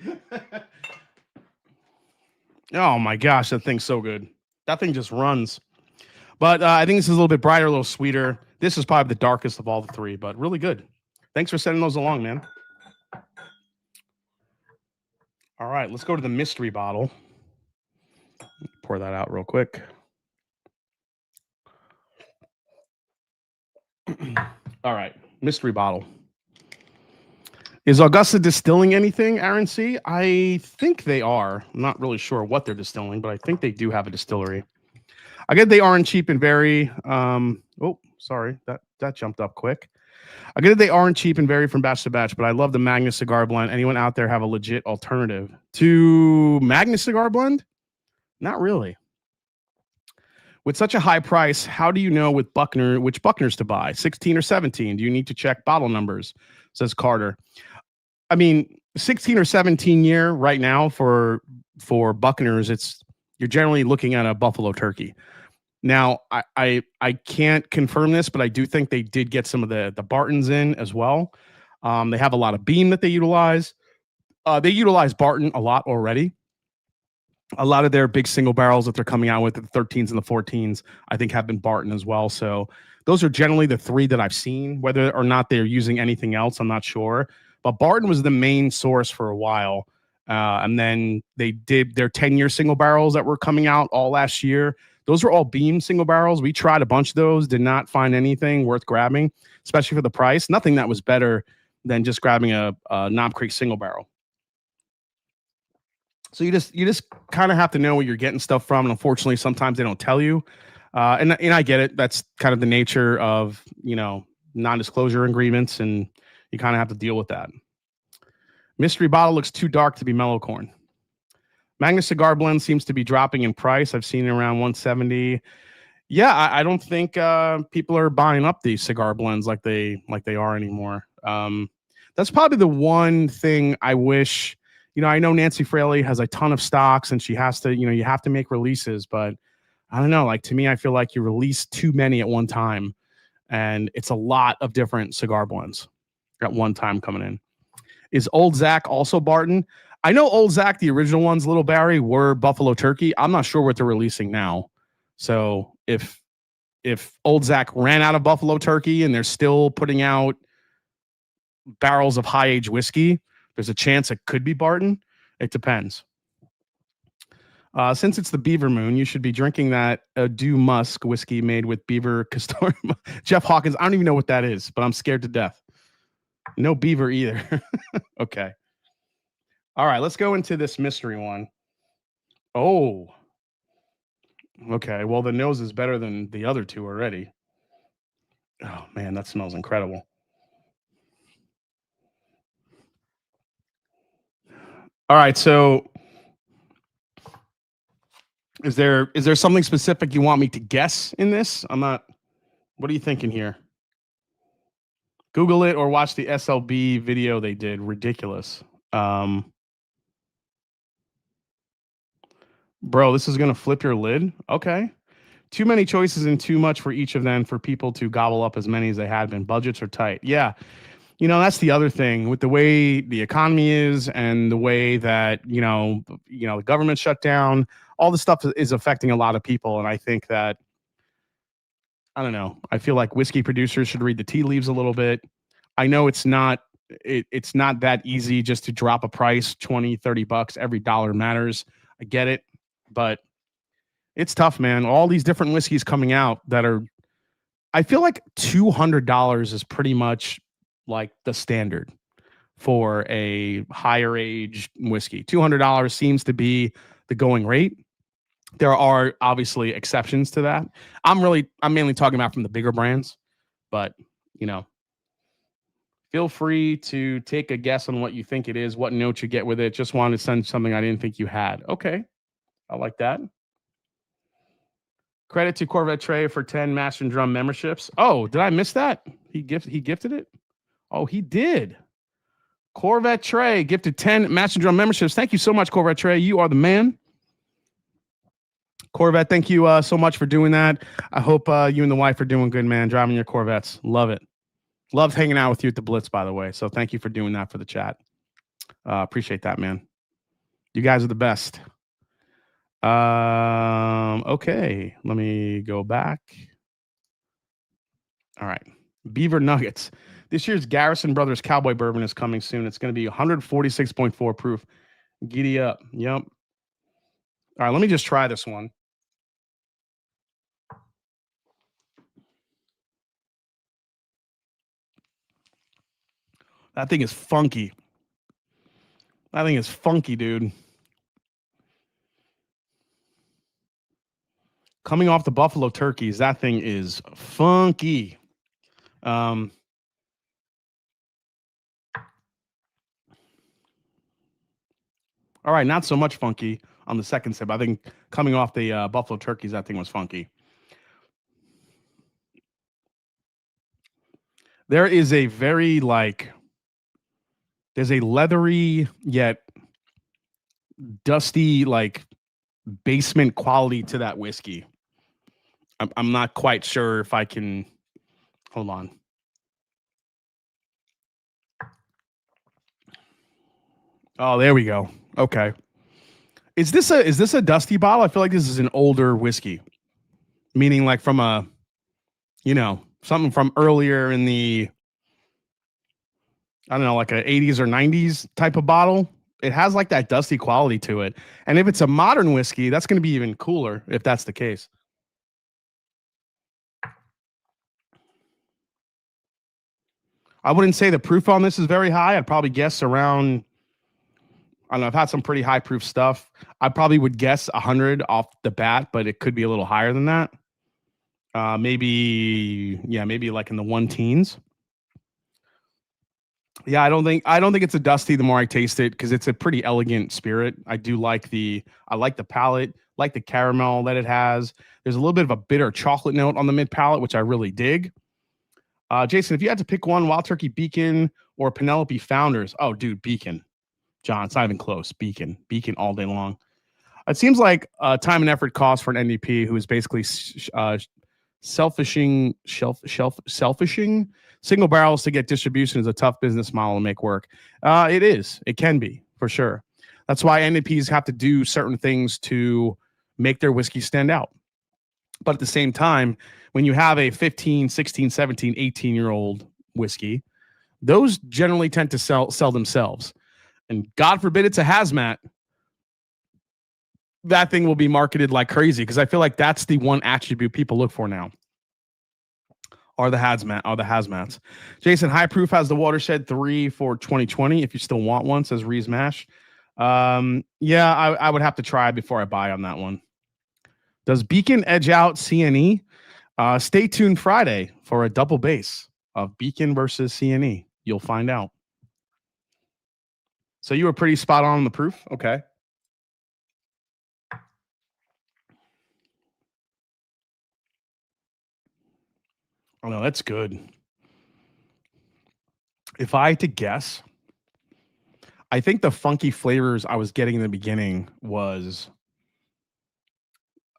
them. Oh my gosh, that thing's so good. That thing just runs. But I think this is a little bit brighter, a little sweeter. This is probably the darkest of all the three, but really good. Thanks for sending those along, man. All right, let's go to the mystery bottle. Pour that out real quick. All right, mystery bottle. Is Augusta distilling anything, Aaron C? I think they are. I'm not really sure what they're distilling, but I think they do have a distillery. I get they aren't cheap and vary. Oh, sorry, that jumped up quick. I get they aren't cheap and vary from batch to batch, but I love the Magnus Cigar Blend. Anyone out there have a legit alternative to Magnus Cigar Blend? Not really. With such a high price, how do you know which Buckners to buy? 16 or 17? Do you need to check bottle numbers? Says Carter. I mean, 16 or 17 year right now for Buckners, you're generally looking at a buffalo turkey. Now, I can't confirm this, but I do think they did get some of the Bartons in as well. They have a lot of beam that they utilize. They utilize Barton a lot already. A lot of their big single barrels that they're coming out with, the 13s and the 14s, I think have been Barton as well. So those are generally the three that I've seen. Whether or not they're using anything else, I'm not sure. But Barton was the main source for a while. And then they did their 10-year single barrels that were coming out all last year. Those were all beam single barrels. We tried a bunch of those, did not find anything worth grabbing, especially for the price. Nothing that was better than just grabbing a Knob Creek single barrel. So you just kind of have to know where you're getting stuff from. And unfortunately, sometimes they don't tell you. And I get it. That's kind of the nature of, non-disclosure agreements, and you kind of have to deal with that. Mystery bottle looks too dark to be mellow corn. Magnus Cigar Blend seems to be dropping in price. I've seen it around 170. Yeah, I don't think people are buying up these cigar blends like they are anymore. That's probably the one thing I wish. I know Nancy Fraley has a ton of stocks and she has to, you have to make releases, but I don't know. Like, to me, I feel like you release too many at one time, and it's a lot of different cigar blends at one time coming in. Is Old Zach also Barton? I know Old Zach, the original ones, Little Barry, were Buffalo Turkey. I'm not sure what they're releasing now. So if Old Zach ran out of Buffalo Turkey and they're still putting out barrels of high age whiskey, there's a chance it could be Barton. It depends. Since it's the Beaver Moon, you should be drinking that Dew Musk whiskey made with Beaver Castor. Jeff Hawkins, I don't even know what that is, but I'm scared to death. No beaver either. Okay. All right, let's go into this mystery one. Oh. Okay, well, the nose is better than the other two already. Oh, man, that smells incredible. All right, so is there something specific you want me to guess in this? I'm not. What are you thinking here? Google it or watch the SLB video they did. Ridiculous. Bro, this is going to flip your lid? Okay. Too many choices and too much for each of them for people to gobble up as many as they had been. Budgets are tight. Yeah. That's the other thing with the way the economy is and the way that, the government shut down. All this stuff is affecting a lot of people. And I think that, I don't know, I feel like whiskey producers should read the tea leaves a little bit. I know it's not it's not that easy just to drop a price, 20, 30 bucks. Every dollar matters. I get it, but it's tough, man. All these different whiskeys coming out that are, I feel like $200 is pretty much like the standard for a higher age whiskey. $200 seems to be the going rate. There are obviously exceptions to that. I'm mainly talking about from the bigger brands, but you know, feel free to take a guess on what you think it is, what note you get with it. Just wanted to send something I didn't think you had. Okay. I like that. Credit to Corvette Trey for 10 Master and Drum memberships. Oh, did I miss that? He gifted it? Oh, he did. Corvette Trey gifted 10 Master and Drum memberships. Thank you so much, Corvette Trey. You are the man. Corvette, thank you so much for doing that. I hope you and the wife are doing good, man. Driving your Corvettes. Love it. Loved hanging out with you at the Blitz, by the way. So thank you for doing that for the chat. Appreciate that, man. You guys are the best. Okay, let me go back. All right. Beaver Nuggets. This year's Garrison Brothers Cowboy Bourbon is coming soon. It's going to be 146.4 proof. Giddy up. Yep. All right, let me just try this one. That thing is funky. That thing is funky, dude. Coming off the Buffalo Turkeys, that thing is funky. All right, not so much funky on the second sip. I think coming off the Buffalo Turkeys, that thing was funky. There is a very there's a leathery yet dusty basement quality to that whiskey. I'm not quite sure if I can. Hold on. Oh, there we go. Okay. Is this a dusty bottle? I feel like this is an older whiskey. Meaning like from a, something from earlier in the, I don't know, like a 80s or 90s type of bottle. It has like that dusty quality to it. And if it's a modern whiskey, that's going to be even cooler if that's the case. I wouldn't say the proof on this is very high. I'd probably guess around, I don't know, I've had some pretty high proof stuff. I probably would guess 100 off the bat, but it could be a little higher than that. Maybe like in the 1 teens. Yeah, I don't think it's a dusty the more I taste it because it's a pretty elegant spirit. I like the palate, like the caramel that it has. There's a little bit of a bitter chocolate note on the mid palate, which I really dig. Jason, if you had to pick one, Wild Turkey Beacon or Penelope Founders. Oh, dude, Beacon. John, it's not even close. Beacon all day long. It seems like time and effort cost for an NDP who is basically selfishing single barrels to get distribution is a tough business model to make work. It is. It can be, for sure. That's why NDPs have to do certain things to make their whiskey stand out. But at the same time, when you have a 15, 16, 17, 18-year-old whiskey, those generally tend to sell themselves. And God forbid it's a hazmat, that thing will be marketed like crazy because I feel like that's the one attribute people look for now. Are the hazmats. Jason, High Proof has the Watershed 3 for 2020 if you still want one, says Reese Mash. Yeah, I would have to try before I buy on that one. Does Beacon edge out CNE? Stay tuned Friday for a double base of Beacon versus CNE. You'll find out. So you were pretty spot on the proof? Okay. Oh, no, that's good. If I had to guess, I think the funky flavors I was getting in the beginning was...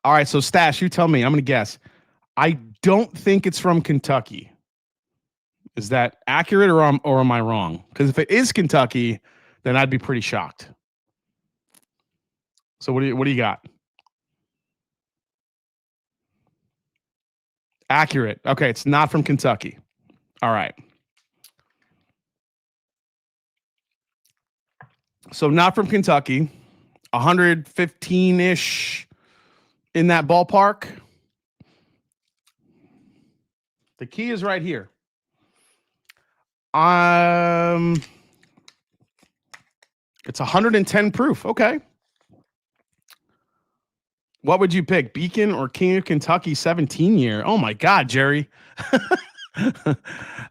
All right, so Stash, you tell me. I'm going to guess. I don't think it's from Kentucky. Is that accurate or am I wrong? Because if it is Kentucky, then I'd be pretty shocked. So what do you got? Accurate. Okay, it's not from Kentucky. All right. So not from Kentucky. 115-ish in that ballpark. The key is right here. It's 110 proof. Okay. What would you pick? Beacon or King of Kentucky 17 year? Oh my God, Jerry.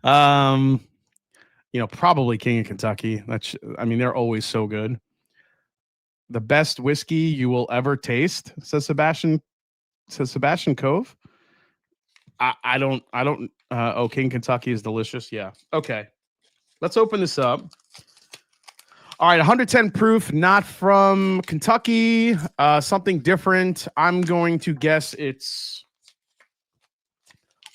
Probably King of Kentucky. They're always so good. The best whiskey you will ever taste, says Sebastian Cove. I don't King Kentucky is delicious. Yeah. Okay. Let's open this up. All right, 110 proof, not from Kentucky, something different. I'm going to guess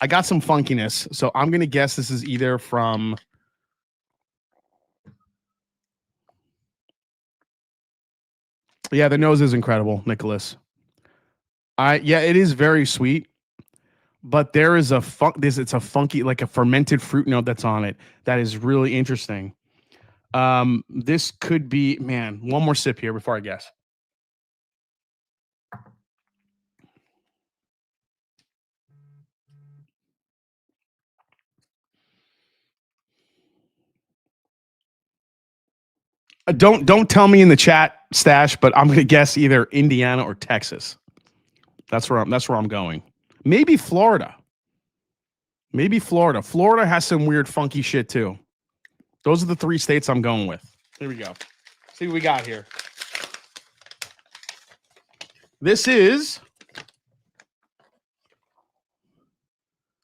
I got some funkiness, so I'm going to guess this is either from Yeah, the nose is incredible, Nicholas. It is very sweet, but there is it's a funky, like a fermented fruit note that's on it. That is really interesting. This could be, man, one more sip here before I guess. Don't tell me in the chat, Stash, but I'm going to guess either Indiana or Texas. That's where I'm going. Maybe Florida. Florida has some weird funky shit too. Those are the 3 states I'm going with. Here we go. See what we got here. This is,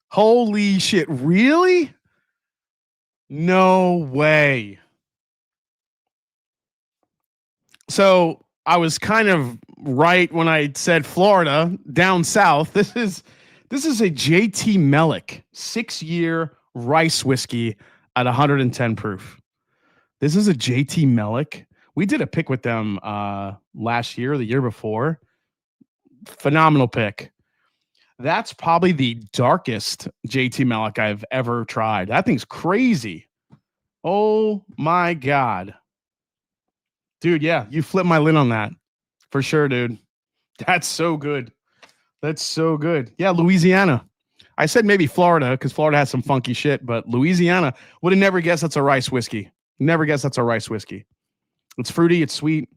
holy shit, really? No way. So I was kind of right when I said Florida, down south. This is a JT Meleck 6-year rice whiskey at 110 proof. This is a JT Meleck. We did a pick with them last year, the year before. Phenomenal pick. That's probably the darkest JT Meleck I've ever tried. That thing's crazy. Oh my God. Dude, yeah, you flipped my lid on that. For sure, dude. That's so good. Yeah, Louisiana. I said maybe Florida because Florida has some funky shit, but Louisiana, would have never guessed that's a rice whiskey. Never guessed that's a rice whiskey. It's fruity. It's sweet.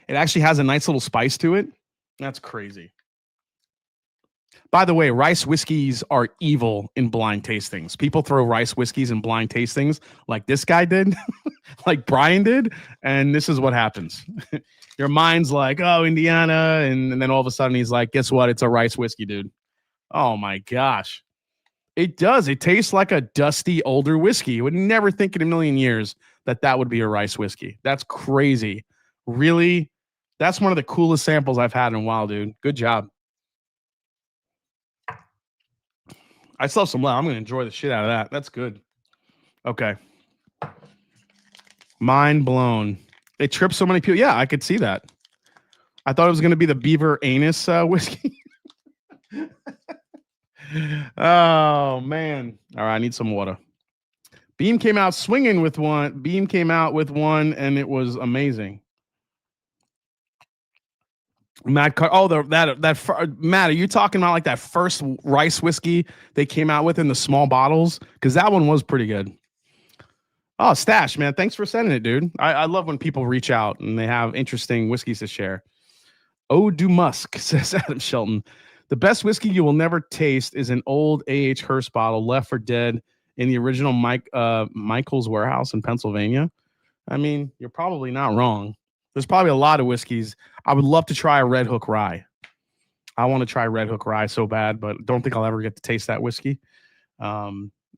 It actually has a nice little spice to it. That's crazy. By the way, rice whiskeys are evil in blind tastings. People throw rice whiskeys in blind tastings like this guy did, like Brian did, and this is what happens. Your mind's like, oh, Indiana, and then all of a sudden he's like, guess what? It's a rice whiskey, dude. Oh my gosh. It does. It tastes like a dusty, older whiskey. You would never think in a million years that would be a rice whiskey. That's crazy. Really? That's one of the coolest samples I've had in a while, dude. Good job. I still have some left. I'm going to enjoy the shit out of that. That's good. Okay. Mind blown. It trips so many people. Yeah, I could see that. I thought it was going to be the beaver anus whiskey. Oh, man. All right, I need some water. Beam came out swinging with one. And it was amazing. Matt, Matt, are you talking about like that first rice whiskey they came out with in the small bottles? Because that one was pretty good. Oh, Stash, man, thanks for sending it, dude. I love when people reach out and they have interesting whiskeys to share. Oh, do Musk, says Adam Shelton. The best whiskey you will never taste is an old A.H. Hearst bottle left for dead in the original Michael's warehouse in Pennsylvania. I mean, you're probably not wrong. There's probably a lot of whiskeys. I would love to try a Red Hook Rye. I want to try Red Hook Rye so bad, but don't think I'll ever get to taste that whiskey.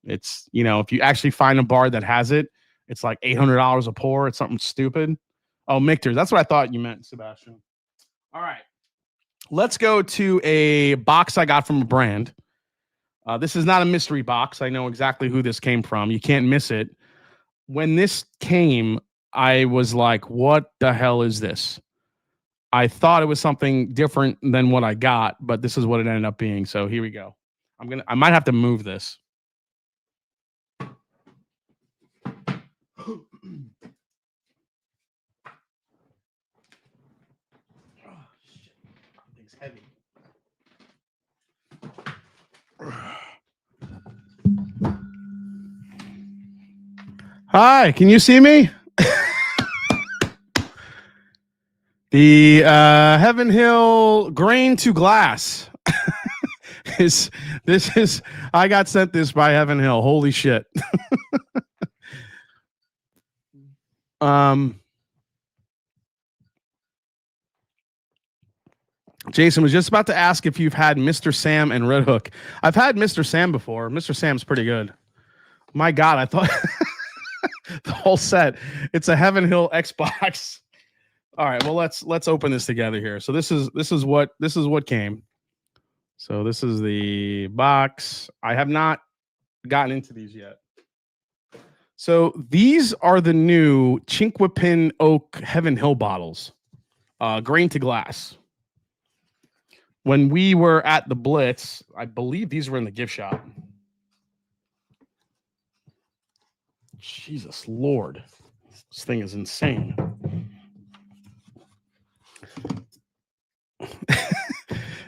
It's, if you actually find a bar that has it, it's like $800 a pour. It's something stupid. Oh, Michter's. That's what I thought you meant, Sebastian. All right. Let's go to a box I got from a brand. This is not a mystery box. I know exactly who this came from. You can't miss it. When this came, I was like, what the hell is this? I thought it was something different than what I got, but this is what it ended up being. So here we go. I might have to move this. heavy. Hi, can you see me? The Heaven Hill grain to glass is this is I got sent this by Heaven Hill. Holy shit. Jason was just about to ask if you've had Mr. Sam and Red Hook. I've had Mr. Sam before. Mr. Sam's pretty good. My God, I thought the whole set. It's a Heaven Hill Xbox. All right, well let's open this together here. So this is what came. So this is the box. I have not gotten into these yet. So these are the new Chinquapin Oak Heaven Hill bottles, grain to glass. When we were at the Blitz, I believe these were in the gift shop. Jesus Lord, this thing is insane.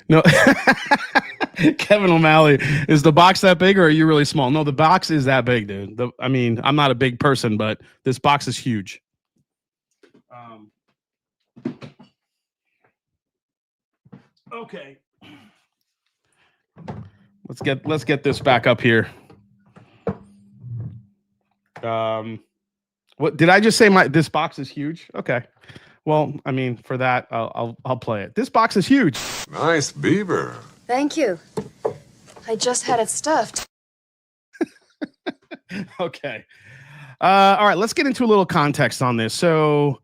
No, Kevin O'Malley, is the box that big or are you really small? No, the box is that big, dude. I mean, I'm not a big person, but this box is huge. Okay, let's get this back up here. What did I just say? This box is huge. Okay. Well, I mean, for that, I'll play it. This box is huge. Nice beaver. Thank you. I just had it stuffed. Okay. All right, let's get into a little context on this. So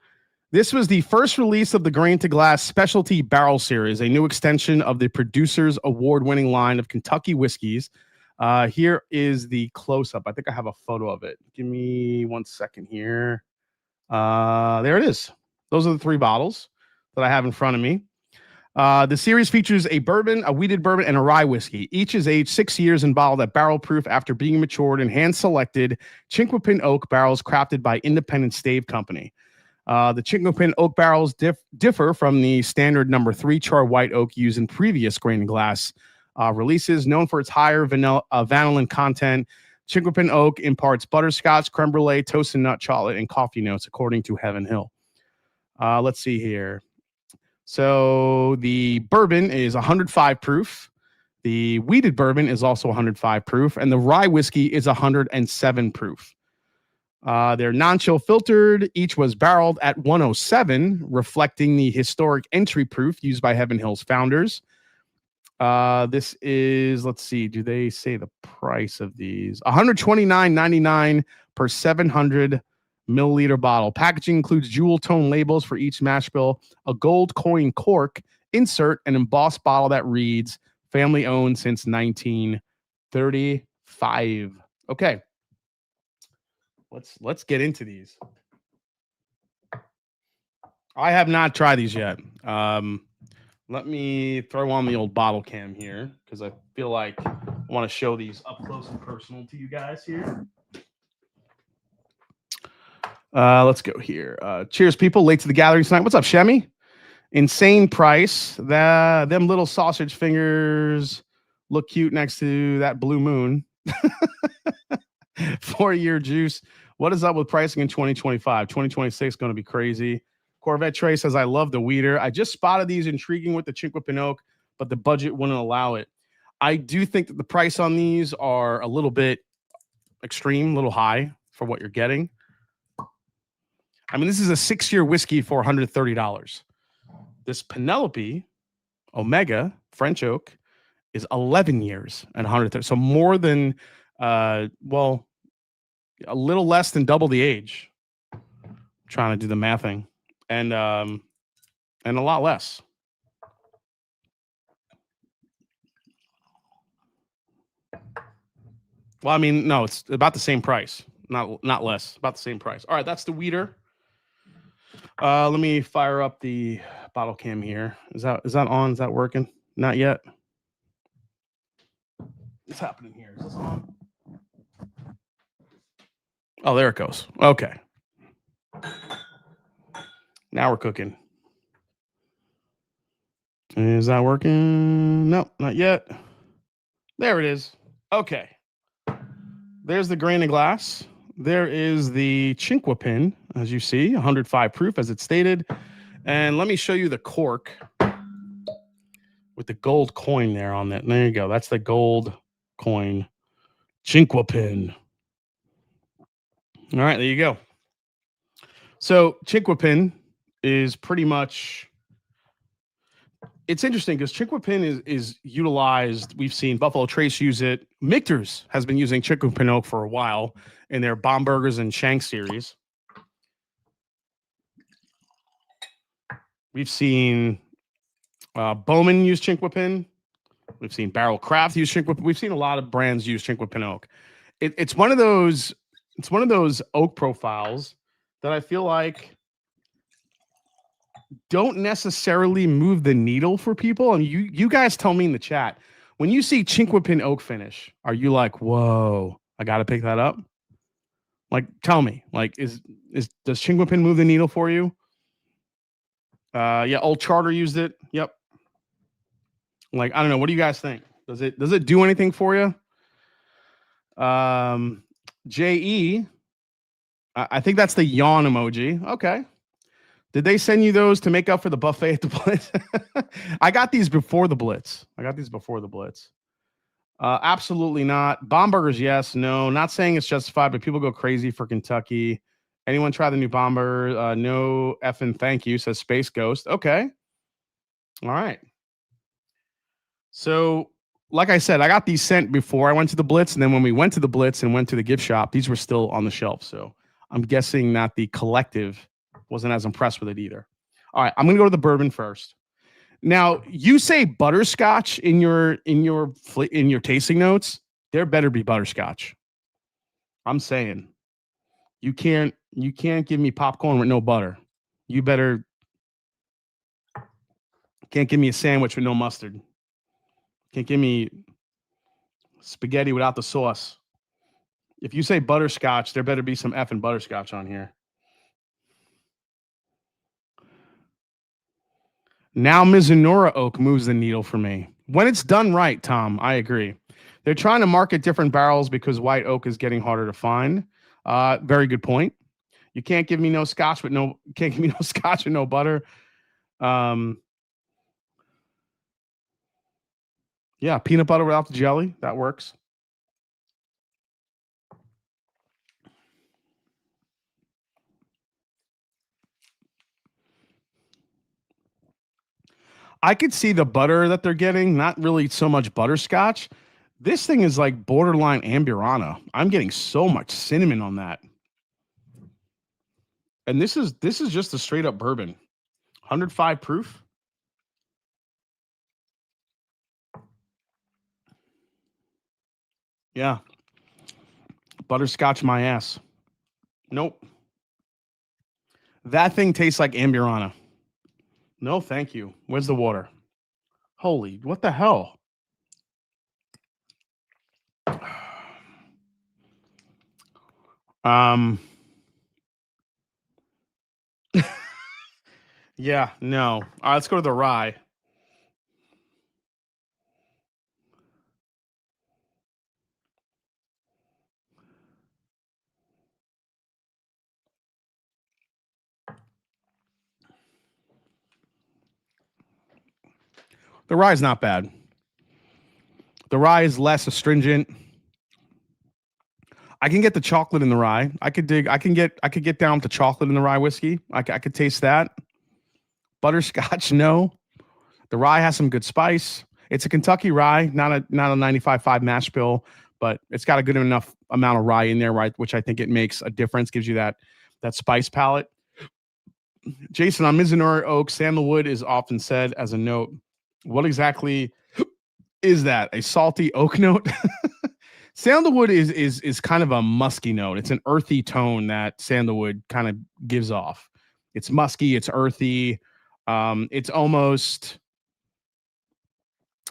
this was the first release of the Grain to Glass Specialty Barrel Series, a new extension of the Producer's Award-winning line of Kentucky whiskeys. Here is the close-up. I think I have a photo of it. Give me 1 second here. There it is. Those are the 3 bottles that I have in front of me. The series features a bourbon, a wheated bourbon, and a rye whiskey. Each is aged 6 years and bottled at barrel proof after being matured in hand-selected Chinquapin oak barrels crafted by Independent Stave Company. The Chinquapin oak barrels differ from the standard number 3 char white oak used in previous grain and glass releases. Known for its higher vanillin content, Chinquapin oak imparts butterscotch, creme brulee, toasted nut, chocolate, and coffee notes, according to Heaven Hill. Let's see here. So the bourbon is 105 proof. The wheated bourbon is also 105 proof, and the rye whiskey is 107 proof. They're non-chill filtered. Each was barreled at 107, reflecting the historic entry proof used by Heaven Hill's founders. This is, let's see, do they say the price of these? $129.99 per 700 milliliter bottle. Packaging includes jewel tone labels for each mash bill, a gold coin cork, insert, an embossed bottle that reads family owned since 1935. Okay. Let's get into these. I have not tried these yet. Let me throw on the old bottle cam here because I feel like I want to show these up close and personal to you guys here. Let's go here. Cheers, people. Late to the gathering tonight. What's up, Shemmy? Insane price. Them little sausage fingers look cute next to that blue moon. 4-year juice. What is up with pricing in 2025? 2026 going to be crazy. Corvette Trey says, I love the weeder. I just spotted these intriguing with the Chinquapin oak, but the budget wouldn't allow it. I do think that the price on these are a little bit extreme, a little high for what you're getting. I mean, this is a 6-year whiskey for $130. This Penelope Omega French oak is 11 years and 130. So more than, well, a little less than double the age. I'm trying to do the mathing. And a lot less. Well, I mean, no, it's about the same price. Not less. About the same price. All right, that's the weeder. Let me fire up the bottle cam here. Is that on? Is that working? Not yet. What's happening here? Is this on? Oh, there it goes. Okay. Now we're cooking. Is that working? No, not yet. There it is. Okay. There's the grain of glass. There is the Chinqua pin, as you see, 105 proof, as it's stated. And let me show you the cork with the gold coin there on that. There you go. That's the gold coin Chinqua pin. All right, there you go. So Chinqua pin is pretty much, it's interesting because Chinqua pin is utilized. We've seen Buffalo Trace use it. Michter's has been using Chinqua pin oak for a while in their Bomburgers and Shank series. We've seen Bowman use Chinqua pin. We've seen Barrel Craft use Chinqua pin. We've seen a lot of brands use Chinqua pin oak. It's one of those oak profiles that I feel like don't necessarily move the needle for people. And you guys tell me in the chat, when you see Chinqua pin oak finish, are you like, whoa, I got to pick that up? Like, tell me, like, does Chinqua pin move the needle for you? Yeah, Old Charter used it. Yep. Like, I don't know. What do you guys think? Does it do anything for you? JE, I think that's the yawn emoji. Okay. Did they send you those to make up for the buffet at the Blitz? I got these before the Blitz. Absolutely not. Bomburgers, yes. No, not saying it's justified, but people go crazy for Kentucky. Anyone try the new bomber? No effing thank you, says Space Ghost. Okay. All right. So, like I said, I got these sent before I went to the Blitz. And then when we went to the Blitz and went to the gift shop, these were still on the shelf. So I'm guessing that the collective wasn't as impressed with it either. All right, I'm going to go to the bourbon first. Now, you say butterscotch in your tasting notes. There better be butterscotch. I'm saying you can't give me popcorn with no butter. You better can't give me a sandwich with no mustard. Can't give me spaghetti without the sauce. If you say butterscotch, there better be some effing butterscotch on here. Now Mizunara oak moves the needle for me. When it's done right, Tom, I agree. They're trying to market different barrels because white oak is getting harder to find. Very good point. You can't give me no scotch with no butter. Yeah, peanut butter without the jelly. That works. I could see the butter that they're getting, not really so much butterscotch. This thing is like borderline Amburana. I'm getting so much cinnamon on that. And this is just a straight up bourbon. 105 proof. Yeah. Butterscotch my ass. Nope. That thing tastes like Amburana. No, thank you. Where's the water? Holy, what the hell? Yeah, no. All right, let's go to the rye. The rye is not bad. The rye is less astringent. I can get the chocolate in the rye. I could get down to chocolate in the rye whiskey. I could taste that. Butterscotch, no. The rye has some good spice. It's a Kentucky rye, not a 95.5 mash bill, but it's got a good enough amount of rye in there, right? Which I think it makes a difference, gives you that spice palette. Jason, on Mizunara oak, sandalwood is often said as a note. What exactly is that? A salty oak note? Sandalwood is kind of a musky note. It's an earthy tone that sandalwood kind of gives off. It's musky, it's earthy. It's almost,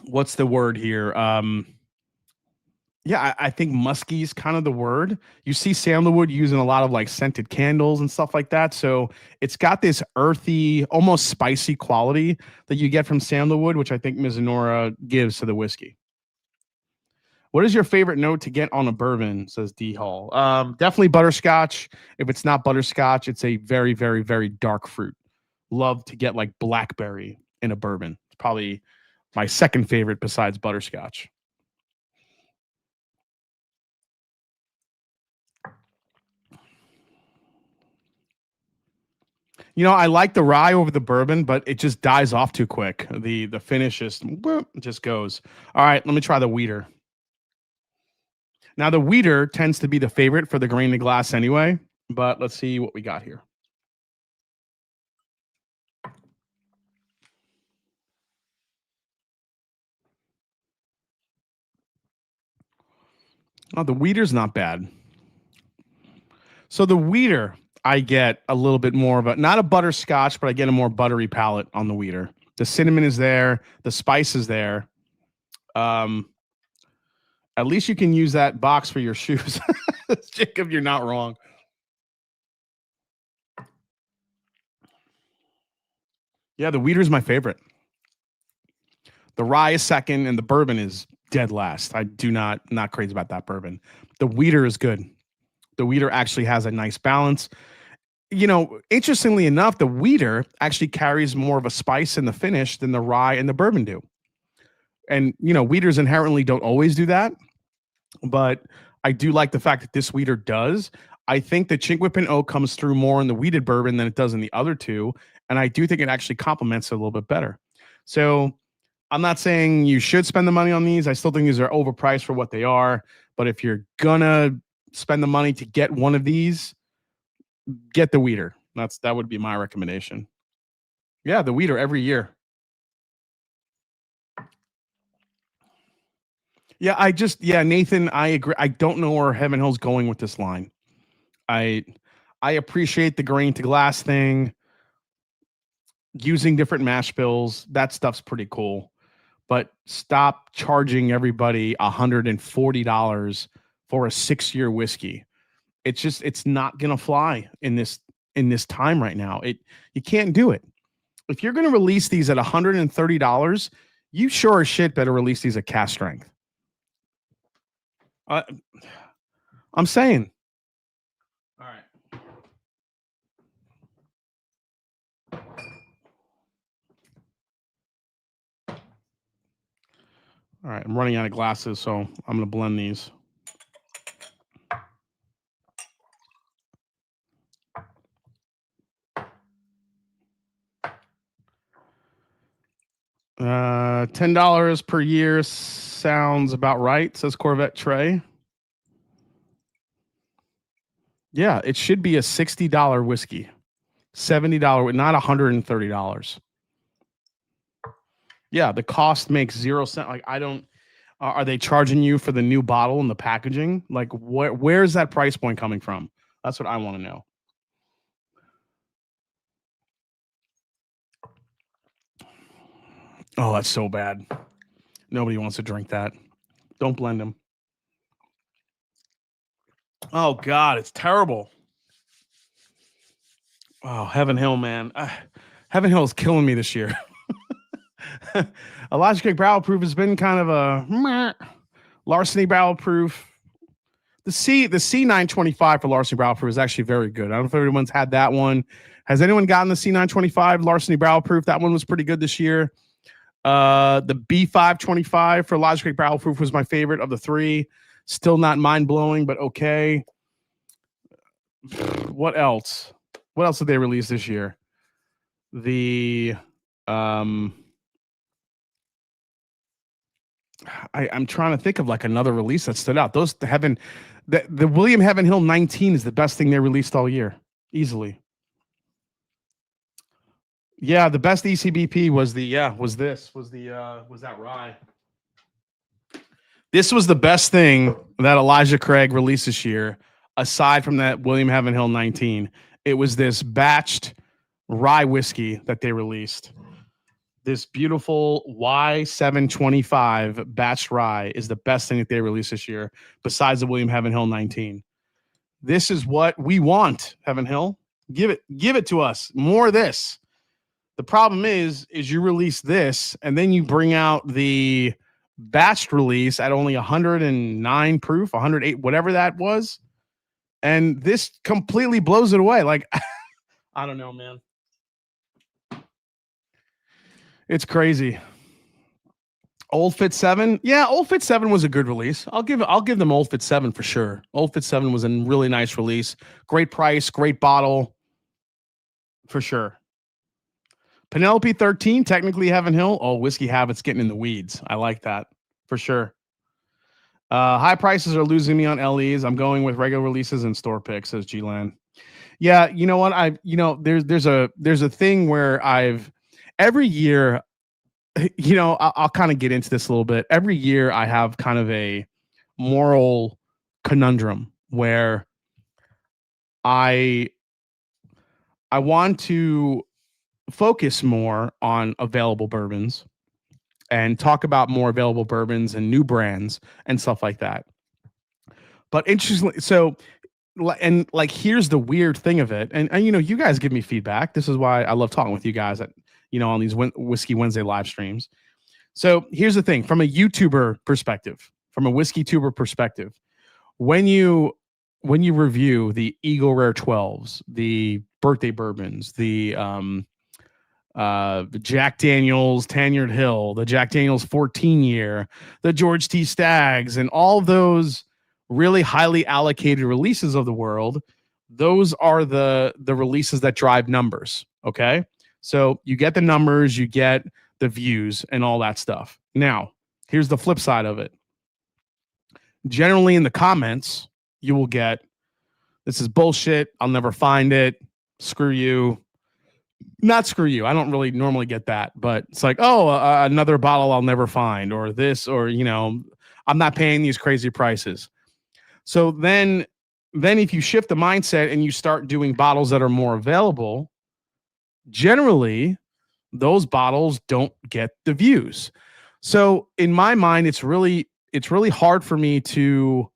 what's the word here? Yeah, I think musky is kind of the word. You see sandalwood using a lot of like scented candles and stuff like that. So it's got this earthy, almost spicy quality that you get from sandalwood, which I think Mizunora gives to the whiskey. What is your favorite note to get on a bourbon? Says D Hall. Definitely butterscotch. If it's not butterscotch, it's a very, very, very dark fruit. Love to get like blackberry in a bourbon. It's probably my second favorite besides butterscotch. You know, I like the rye over the bourbon, but it just dies off too quick. The finish just goes. All right, let me try the wheater. Now the wheater tends to be the favorite for the grain to glass anyway, but let's see what we got here. Oh, the wheater's not bad. So the wheater, I get a little bit more of a not a butterscotch, but I get a more buttery palate on the wheater. The cinnamon is there, the spice is there. At least you can use that box for your shoes. Jacob, you're not wrong. Yeah, the wheater is my favorite. The rye is second, and the bourbon is dead last. I do not crazy about that bourbon. The wheater is good. The wheater actually has a nice balance. You know, interestingly enough, the wheater actually carries more of a spice in the finish than the rye and the bourbon do. And you know, wheaters inherently don't always do that, but I do like the fact that this wheater does. I think the Chinquapin Oak comes through more in the wheated bourbon than it does in the other two, and I do think it actually complements it a little bit better. So I'm not saying you should spend the money on these. I still think these are overpriced for what they are. But if you're gonna spend the money to get one of these, get the wheater. That would be my recommendation. Yeah, the wheater every year. Yeah, Nathan, I agree. I don't know where Heaven Hill's going with this line. I I appreciate the grain to glass thing, using different mash bills. That stuff's pretty cool. But stop charging everybody $140 for a 6-year whiskey. It's not gonna fly in this time right now. You can't do it. If you're gonna release these at $130, you sure as shit better release these at cast strength. Uh, I'm saying. All right. All right. I'm running out of glasses, so I'm gonna blend these. $10 per year sounds about right, says Corvette Trey. Yeah, it should be a $60 whiskey. $70, not $130. Yeah, the cost makes 0 cent. Like I don't. Are they charging you for the new bottle and the packaging? Like where's that price point coming from? That's what I want to know. Oh, that's so bad. Nobody wants to drink that. Don't blend them. Oh God, it's terrible. Oh, Heaven Hill, man. Heaven Hill is killing me this year. Elijah Craig Barrel Proof has been kind of a meh. Larceny Barrel Proof. The C925 for Larceny Barrel Proof is actually very good. I don't know if everyone's had that one. Has anyone gotten the C925 Larceny Barrel Proof? That one was pretty good this year. The B525 for Elijah Craig Barrel Proof was my favorite of the three. Still not mind blowing, but okay. What else? What else did they release this year? I'm trying to think of like another release that stood out. The William Heaven Hill 19 is the best thing they released all year, easily. Yeah, the best ECBP was that rye. This was the best thing that Elijah Craig released this year, aside from that William Heaven Hill 19. It was this batched rye whiskey that they released. this beautiful Y725 batch rye is the best thing that they released this year, besides the William Heaven Hill 19. This is what we want, Heaven Hill. Give it to us. More of this. The problem is you release this and then you bring out the batched release at only 109 proof, 108, whatever that was. And this completely blows it away. Like, I don't know, man. It's crazy. Old Fit 7. Yeah, Old Fit 7 was a good release. I'll give them Old Fit 7 for sure. Old Fit 7 was a really nice release. Great price, great bottle. For sure. Penelope 13, technically Heaven Hill. Oh, Whiskey Habit's getting in the weeds. I like that. For sure. High prices are losing me on LEs. I'm going with regular releases and store picks, says G-Lan. Yeah, you know what? There's a thing where every year, I'll kind of get into this a little bit. Every year I have kind of a moral conundrum where I want to focus more on available bourbons and talk about more available bourbons and new brands and stuff like that. But interestingly, here's the weird thing of it. And you guys give me feedback. This is why I love talking with you guys on these Whiskey Wednesday live streams. So here's the thing from a YouTuber perspective, from a whiskey tuber perspective, when you review the Eagle Rare 12s, the birthday bourbons, the Jack Daniel's Tenured Hill, the Jack Daniel's 14 year, the George T. Staggs, and all those really highly allocated releases of the world, those are the releases that drive numbers. Okay. So you get the numbers, you get the views and all that stuff. Now, here's the flip side of it. Generally in the comments, you will get, this is bullshit. I'll never find it. Screw you. Not screw you. I don't really normally get that, but it's like, another bottle I'll never find, or this, or, I'm not paying these crazy prices. So then if you shift the mindset and you start doing bottles that are more available, generally those bottles don't get the views. So in my mind, it's really hard for me to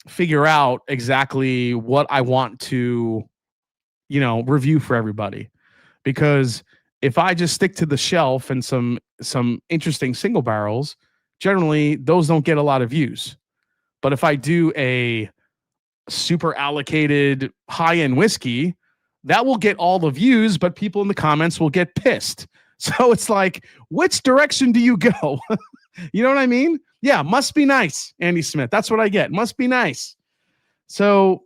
figure out exactly what I want to, review for everybody. Because if I just stick to the shelf and some interesting single barrels, generally those don't get a lot of views. But if I do a super allocated high-end whiskey, that will get all the views, but people in the comments will get pissed. So it's like, which direction do you go? You know what I mean? Yeah, must be nice, Andy Smith. That's what I get. Must be nice. So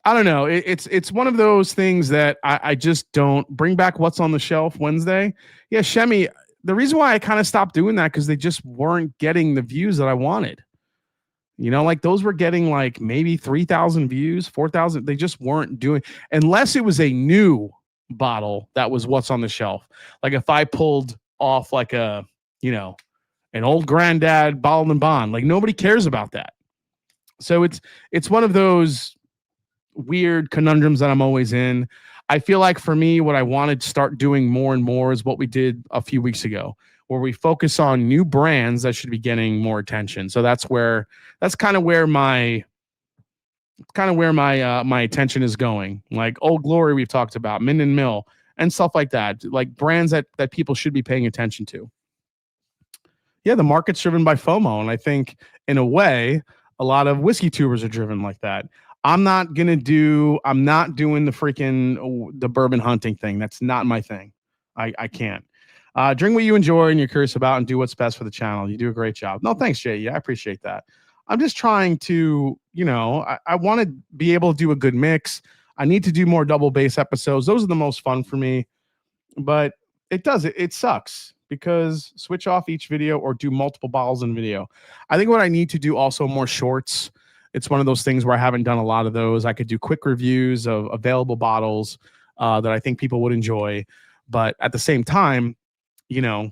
I don't know. It's one of those things that I just don't bring back what's on the shelf Wednesday. Yeah, Shemi, the reason why I kind of stopped doing that because they just weren't getting the views that I wanted. Those were getting like maybe 3,000 views, 4,000. They just weren't doing, unless it was a new bottle that was what's on the shelf. Like if I pulled off like an old granddad bottled and bond, like nobody cares about that. So it's one of those weird conundrums that I'm always in. I feel like for me, what I wanted to start doing more and more is what we did a few weeks ago, where we focus on new brands that should be getting more attention. So that's kind of where my my attention is going. Like Old Glory, we've talked about, Minden Mill and stuff like that, like brands that people should be paying attention to. Yeah, the market's driven by FOMO. And I think in a way, a lot of whiskey tubers are driven like that. I'm not doing the bourbon hunting thing. That's not my thing. I can't. Drink what you enjoy and you're curious about and do what's best for the channel. You do a great job. No, thanks, Jay. Yeah, I appreciate that. I'm just trying to, I want to be able to do a good mix. I need to do more double bass episodes. Those are the most fun for me. But it sucks because switch off each video or do multiple bottles in video. I think what I need to do also more shorts. It's one of those things where I haven't done a lot of those. I could do quick reviews of available bottles that I think people would enjoy. But at the same time, Crittenden's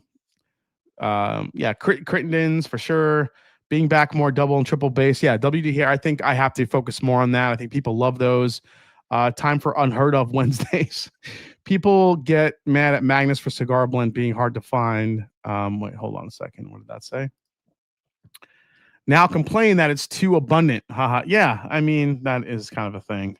for sure. Being back more double and triple bass. Yeah, WD here. I think I have to focus more on that. I think people love those. Time for unheard of Wednesdays. People get mad at Magnus for cigar blend being hard to find. Wait, hold on a second. What did that say? Now complain that it's too abundant. Haha. Yeah, I mean, that is kind of a thing.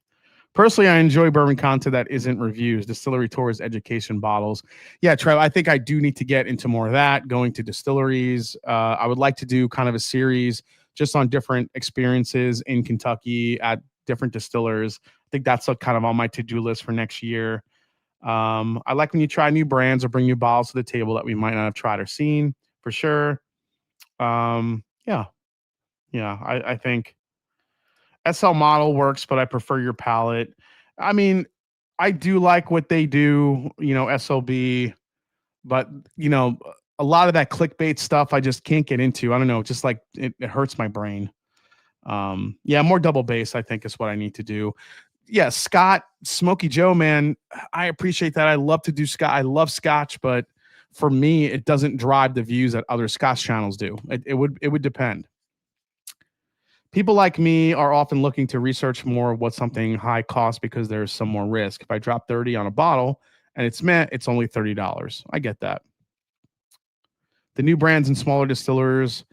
Personally, I enjoy bourbon content that isn't reviews, distillery tours, education bottles. Yeah, Trev, I think I do need to get into more of that, going to distilleries. I would like to do kind of a series just on different experiences in Kentucky at different distillers. I think that's kind of on my to-do list for next year. I like when you try new brands or bring new bottles to the table that we might not have tried or seen, for sure. Yeah. I think SL model works, but I prefer your palette. I mean, I do like what they do, SLB, but a lot of that clickbait stuff I just can't get into. I don't know, just like it hurts my brain. More double bass, I think, is what I need to do. Yeah, Scott, Smokey Joe, man, I appreciate that. I love to do Scotch. I love Scotch, but for me, it doesn't drive the views that other Scotch channels do. It would depend. People like me are often looking to research more of what something high costs because there's some more risk. If I drop 30 on a bottle and it's only $30. I get that. The new brands and smaller distillers.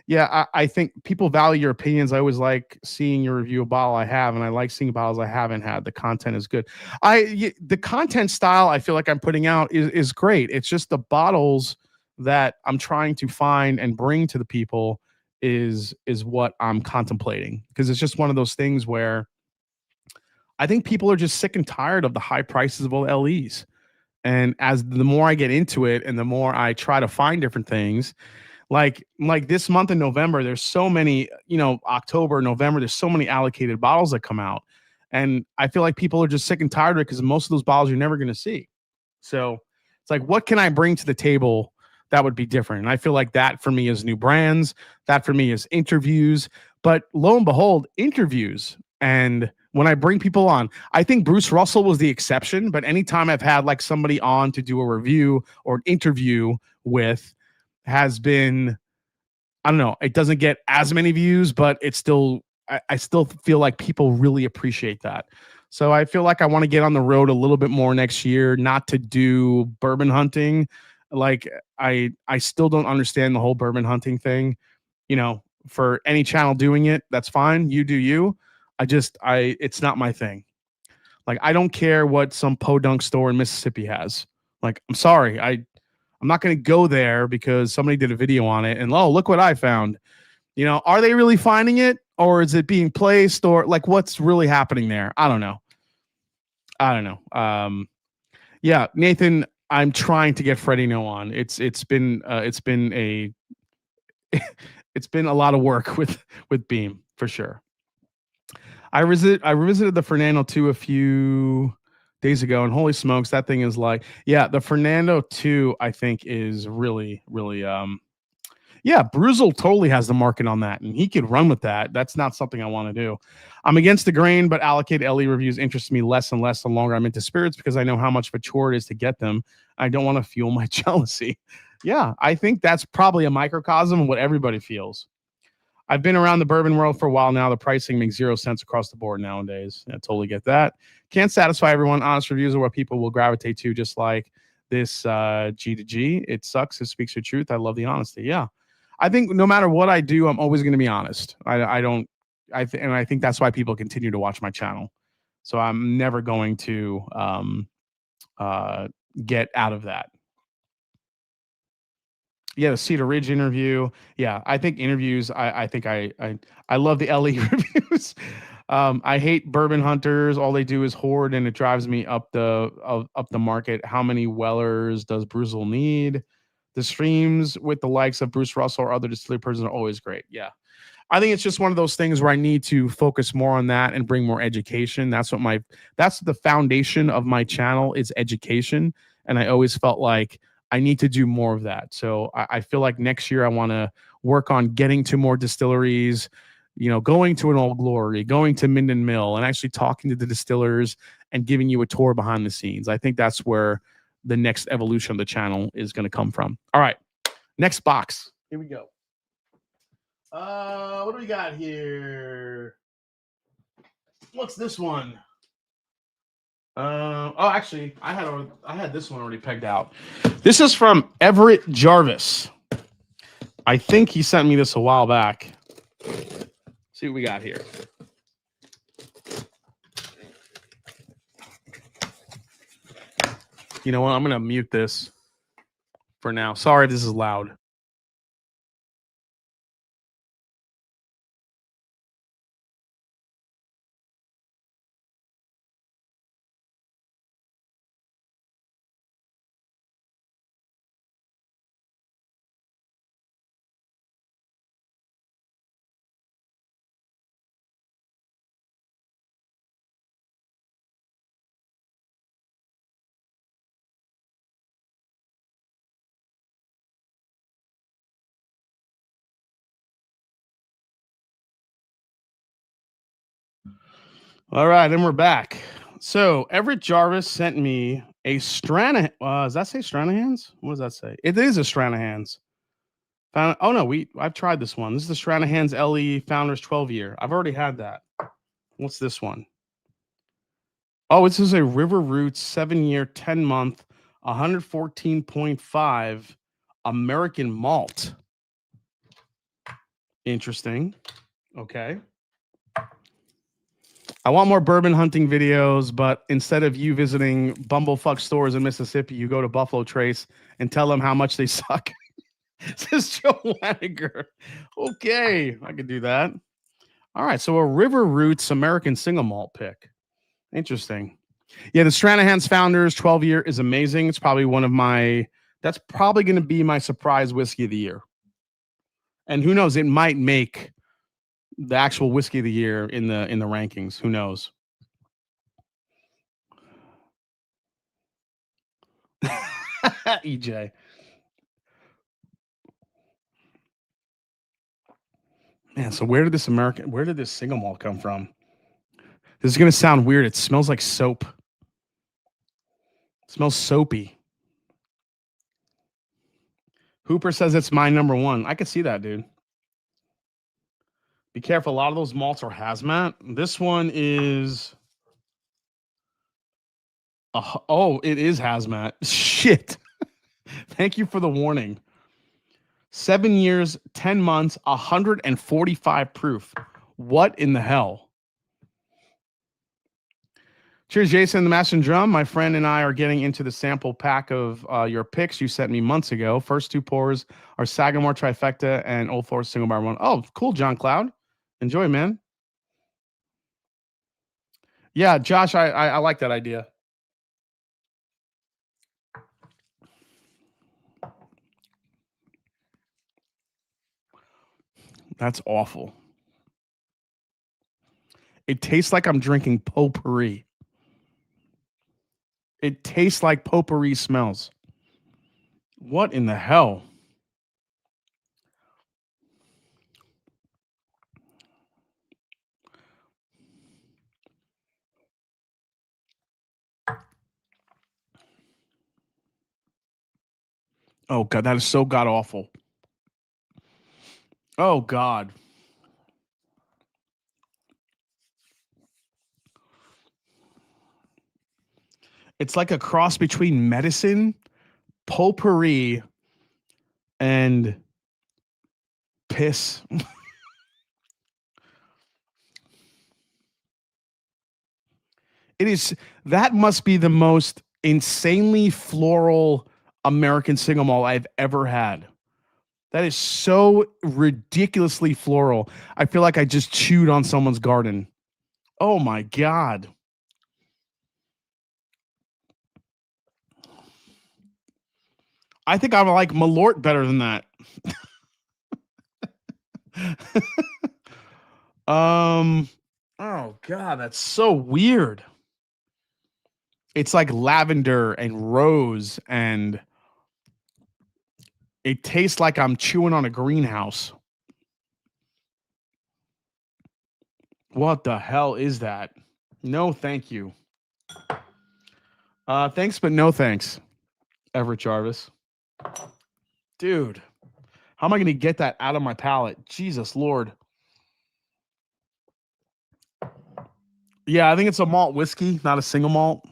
Yeah, I think people value your opinions. I always like seeing your review of a bottle I have, and I like seeing bottles I haven't had. The content is good. The content style I feel like I'm putting out is great. It's just the bottles that I'm trying to find and bring to the people is what I'm contemplating, because it's just one of those things where I think people are just sick and tired of the high prices of all LEs. And as the more I get into it and the more I try to find different things, like this month in November, there's so many, October, November, there's so many allocated bottles that come out. And I feel like people are just sick and tired of it because most of those bottles you're never going to see. So it's like, what can I bring to the table that would be different? And I feel like that for me is new brands. That for me is interviews. But lo and behold, interviews. And when I bring people on, I think Bruce Russell was the exception. But anytime I've had like somebody on to do a review or an interview with, has been, I don't know, it doesn't get as many views, but it's still, I still feel like people really appreciate that. So I feel like I want to get on the road a little bit more next year, not to do bourbon hunting. Like I still don't understand the whole bourbon hunting thing. For any channel doing it, that's fine. You do you. It's not my thing. Like, I don't care what some podunk store in Mississippi has. Like, I'm sorry. I'm not going to go there because somebody did a video on it and, oh, look what I found. Are they really finding it, or is it being placed, or like what's really happening there? I don't know. Yeah, Nathan, I'm trying to get Freddie No on. It's been a it's been a lot of work with Beam, for sure. I revisited the Fernando 2 a few days ago, and holy smokes, that thing is like, yeah, the Fernando 2 I think is really, really yeah, Bruzel totally has the market on that, and he could run with that. That's not something I want to do. I'm against the grain, but allocated LE reviews interest me less and less the longer I'm into spirits, because I know how much of a chore it is to get them. I don't want to fuel my jealousy. Yeah, I think that's probably a microcosm of what everybody feels. I've been around the bourbon world for a while now. The pricing makes 0 cents across the board nowadays. I totally get that. Can't satisfy everyone. Honest reviews are what people will gravitate to, just like this G to G. It sucks. It speaks your truth. I love the honesty. Yeah. I think no matter what I do, I'm always going to be honest. And I think that's why people continue to watch my channel. So I'm never going to get out of that. Yeah, the Cedar Ridge interview. Yeah, I think interviews. I think I love the LE reviews. I hate bourbon hunters. All they do is hoard, and it drives me up the market. How many Wellers does Bruzel need? The streams with the likes of Bruce Russell or other distillery persons are always great. Yeah, I think it's just one of those things where I need to focus more on that and bring more education. That's the foundation of my channel is education, and I always felt like I need to do more of that. So I feel like next year I want to work on getting to more distilleries, going to an Old Glory, going to Minden Mill, and actually talking to the distillers and giving you a tour behind the scenes. I think that's where the next evolution of the channel is going to come from. All right, next box. Here we go. What do we got here? What's this one? Actually, I had this one already pegged out. This is from Everett Jarvis. I think he sent me this a while back. See what we got here. You know what? I'm gonna mute this for now. Sorry if this is loud. All right, and we're back. So Everett Jarvis sent me a Stranahan. Does that say Stranahan's? What does that say? It is a Stranahan's. Oh no, I've tried this one. This is the Stranahan's LE Founders 12 year. I've already had that. What's this one? Oh, this is a River Roots 7 year, 10 month, 114.5 American malt. Interesting. Okay. I want more bourbon hunting videos, but instead of you visiting bumblefuck stores in Mississippi, you go to Buffalo Trace and tell them how much they suck. Says Joe Waniger. Okay, I could do that. All right, so a River Roots American single malt pick. Interesting. Yeah, the Stranahan's Founders 12 year is amazing. It's probably that's probably going to be my surprise whiskey of the year. And who knows, it might make the actual whiskey of the year in the rankings. Who knows? EJ. Man, so where did this single malt come from? This is going to sound weird. It smells like soap. It smells soapy. Hooper says it's my number one. I could see that, dude. Be careful. A lot of those malts are hazmat. This one is... it is hazmat. Shit. Thank you for the warning. 7 years, 10 months, 145 proof. What in the hell? Cheers, Jason, the Master and Drum. My friend and I are getting into the sample pack of your picks you sent me months ago. First two pours are Sagamore Trifecta and Old Forest Single Bar One. Oh, cool, John Cloud. Enjoy, man. Yeah, Josh, I like that idea. That's awful. It tastes like I'm drinking potpourri. It tastes like potpourri smells. What in the hell? Oh, God, that is so god-awful. Oh, God. It's like a cross between medicine, potpourri, and piss. That must be the most insanely floral American single malt I've ever had. That is so ridiculously floral. I feel like I just chewed on someone's garden. Oh my God. I think I like Malort better than that. Oh God, that's so weird. It's like lavender and rose, and it tastes like I'm chewing on a greenhouse. What the hell is that? No, thank you. Thanks, but no thanks, Everett Jarvis. Dude, how am I going to get that out of my palate? Jesus Lord. Yeah, I think it's a malt whiskey, not a single malt.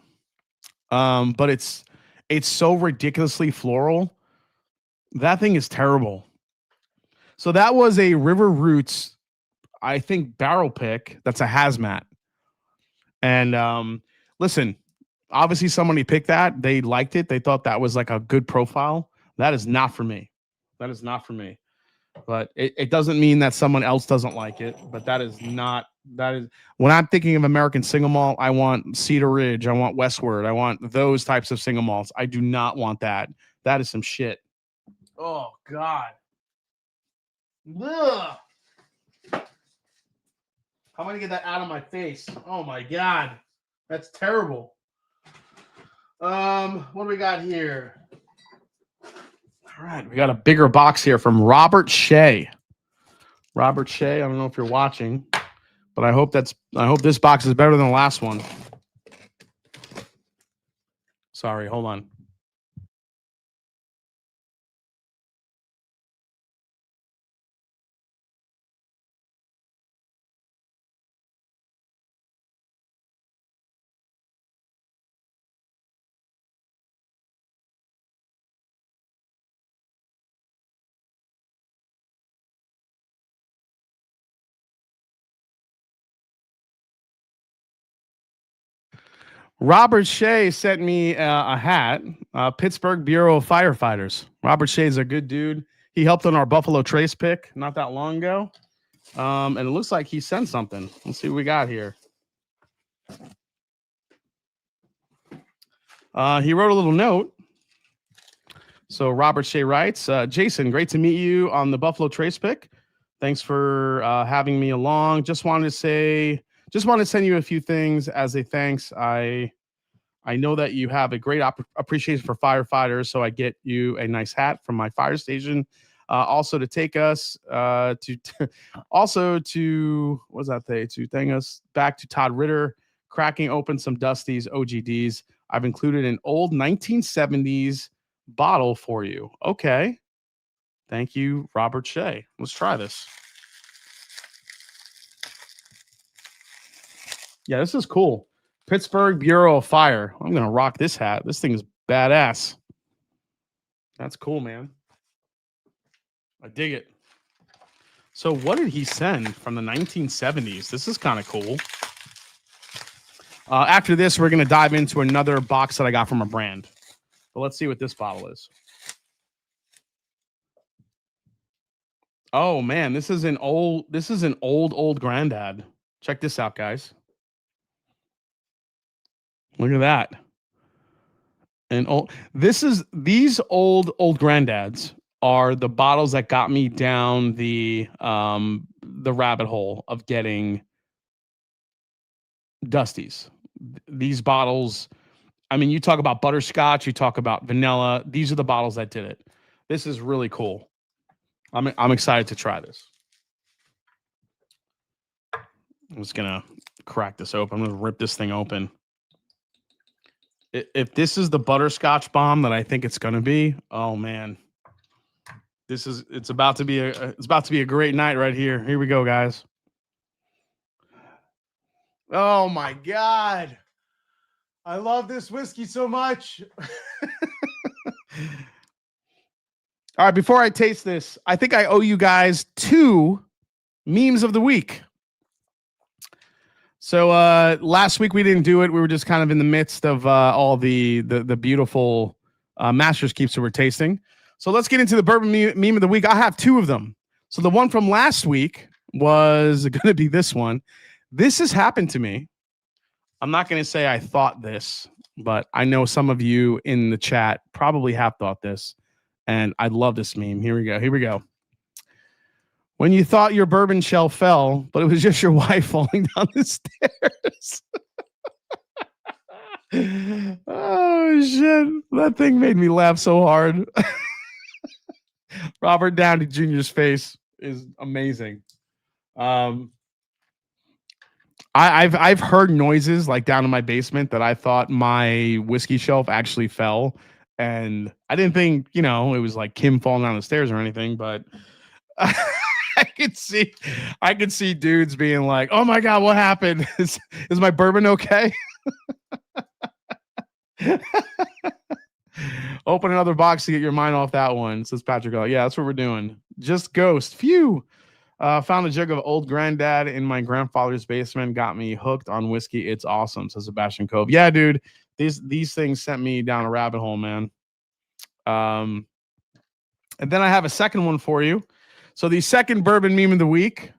But it's so ridiculously floral. That thing is terrible. So that was a River Roots, I think, barrel pick. That's a hazmat. And listen, obviously somebody picked that. They liked it. They thought that was like a good profile. That is not for me. That is not for me. But it doesn't mean that someone else doesn't like it. But that is not, that is, when I'm thinking of American single malt, I want Cedar Ridge. I want Westward. I want those types of single malts. I do not want that. That is some shit. Oh, God. Ugh. How am I going to get that out of my face? Oh, my God. That's terrible. What do we got here? All right, we got a bigger box here from Robert Shea. Robert Shea, I don't know if you're watching, but I hope this box is better than the last one. Sorry, hold on. Robert Shea sent me a hat, Pittsburgh Bureau of Firefighters. Robert Shea is a good dude. He helped on our Buffalo Trace pick not that long ago. And it looks like he sent something. Let's see what we got here. He wrote a little note. So Robert Shea writes, Jason, great to meet you on the Buffalo Trace pick. Thanks for having me along. Just wanted to send you a few things as a thanks. I know that you have a great appreciation for firefighters, so I get you a nice hat from my fire station. Also to take us to thank us back to Todd Ritter, cracking open some Dusty's OGDs. I've included an old 1970s bottle for you. Okay. Thank you, Robert Shea. Let's try this. Yeah, this is cool. Pittsburgh Bureau of Fire. I'm going to rock this hat. This thing is badass. That's cool, man. I dig it. So what did he send from the 1970s? This is kind of cool. After this, we're going to dive into another box that I got from a brand. But let's see what this bottle is. Oh, man, this is an old granddad. Check this out, guys. Look at that. And these old granddads are the bottles that got me down the rabbit hole of getting Dusties. These bottles, I mean, you talk about butterscotch, you talk about vanilla. These are the bottles that did it. This is really cool. I'm excited to try this. I'm just gonna crack this open. I'm gonna rip this thing open. If this is the butterscotch bomb that I think it's gonna be, oh man, it's about to be a great night right here. Here we go, guys. Oh my God, I love this whiskey so much. All right, before I taste this, I think I owe you guys 2 memes of the week. So last week we didn't do it. We were just kind of in the midst of all the beautiful Master's Keeps that we're tasting. So let's get into the bourbon meme of the week. I have 2 of them. So the one from last week was going to be this one. This has happened to me. I'm not going to say I thought this, but I know some of you in the chat probably have thought this. And I love this meme. Here we go. When you thought your bourbon shelf fell, but it was just your wife falling down the stairs. Oh, shit. That thing made me laugh so hard. Robert Downey Jr.'s face is amazing. I've heard noises like down in my basement that I thought my whiskey shelf actually fell. And I didn't think, it was like Kim falling down the stairs or anything, but I could see dudes being like, "Oh my God, what happened? Is my bourbon okay?" Open another box to get your mind off that one, says Patrick. Oh, yeah, that's what we're doing. Just Ghost. Phew. Found a jug of old granddad in my grandfather's basement. Got me hooked on whiskey. It's awesome, says Sebastian Cove. Yeah, dude. These things sent me down a rabbit hole, man. And then I have a second one for you. So the second bourbon meme of the week.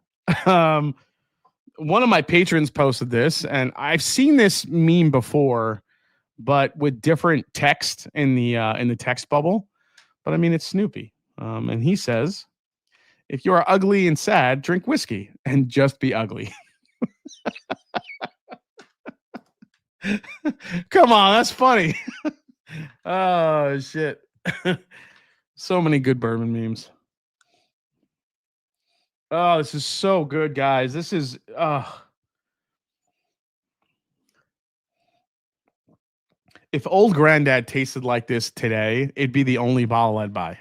One of my patrons posted this, and I've seen this meme before, but with different text in the text bubble. But I mean, it's Snoopy. And he says, if you are ugly and sad, drink whiskey and just be ugly. Come on, that's funny. Oh, shit. So many good bourbon memes. Oh, this is so good, guys. This is if old granddad tasted like this today, it'd be the only bottle I'd buy.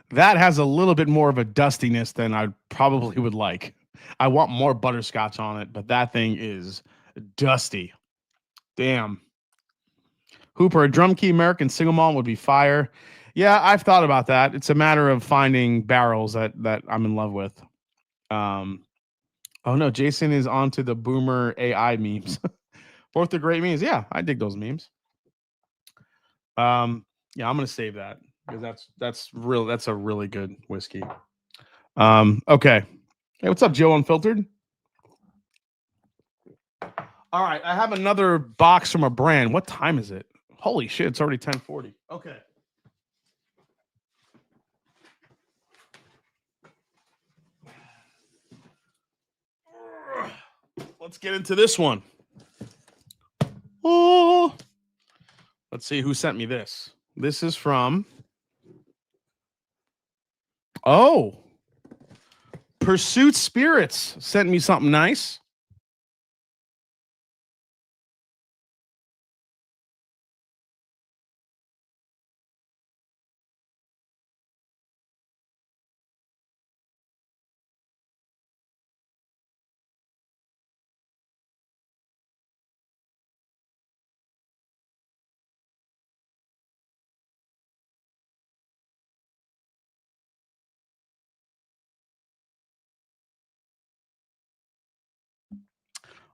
That has a little bit more of a dustiness than I probably would like. I want more butterscotch on it, but that thing is dusty. Damn. Hooper, a drum key American single malt would be fire. Yeah, I've thought about that. It's a matter of finding barrels that I'm in love with. Oh no, Jason is onto the boomer AI memes. Both are great memes. Yeah, I dig those memes. Yeah, I'm gonna save that because that's a really good whiskey. Okay. Hey, what's up, Joe Unfiltered? All right, I have another box from a brand. What time is it? Holy shit, it's already 10:40. Okay. Let's get into this one. Oh, let's see who sent me this. This is from Pursuit Spirits sent me something nice.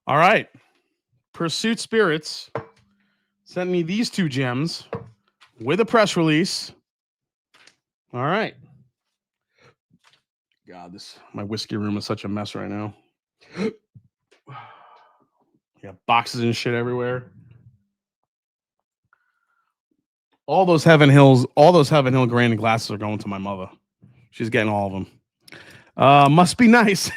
All right. Pursuit Spirits sent me these two gems with a press release. All right. God, my whiskey room is such a mess right now. Yeah, boxes and shit everywhere. All those Heaven Hill Grand glasses are going to my mother. She's getting all of them. Must be nice.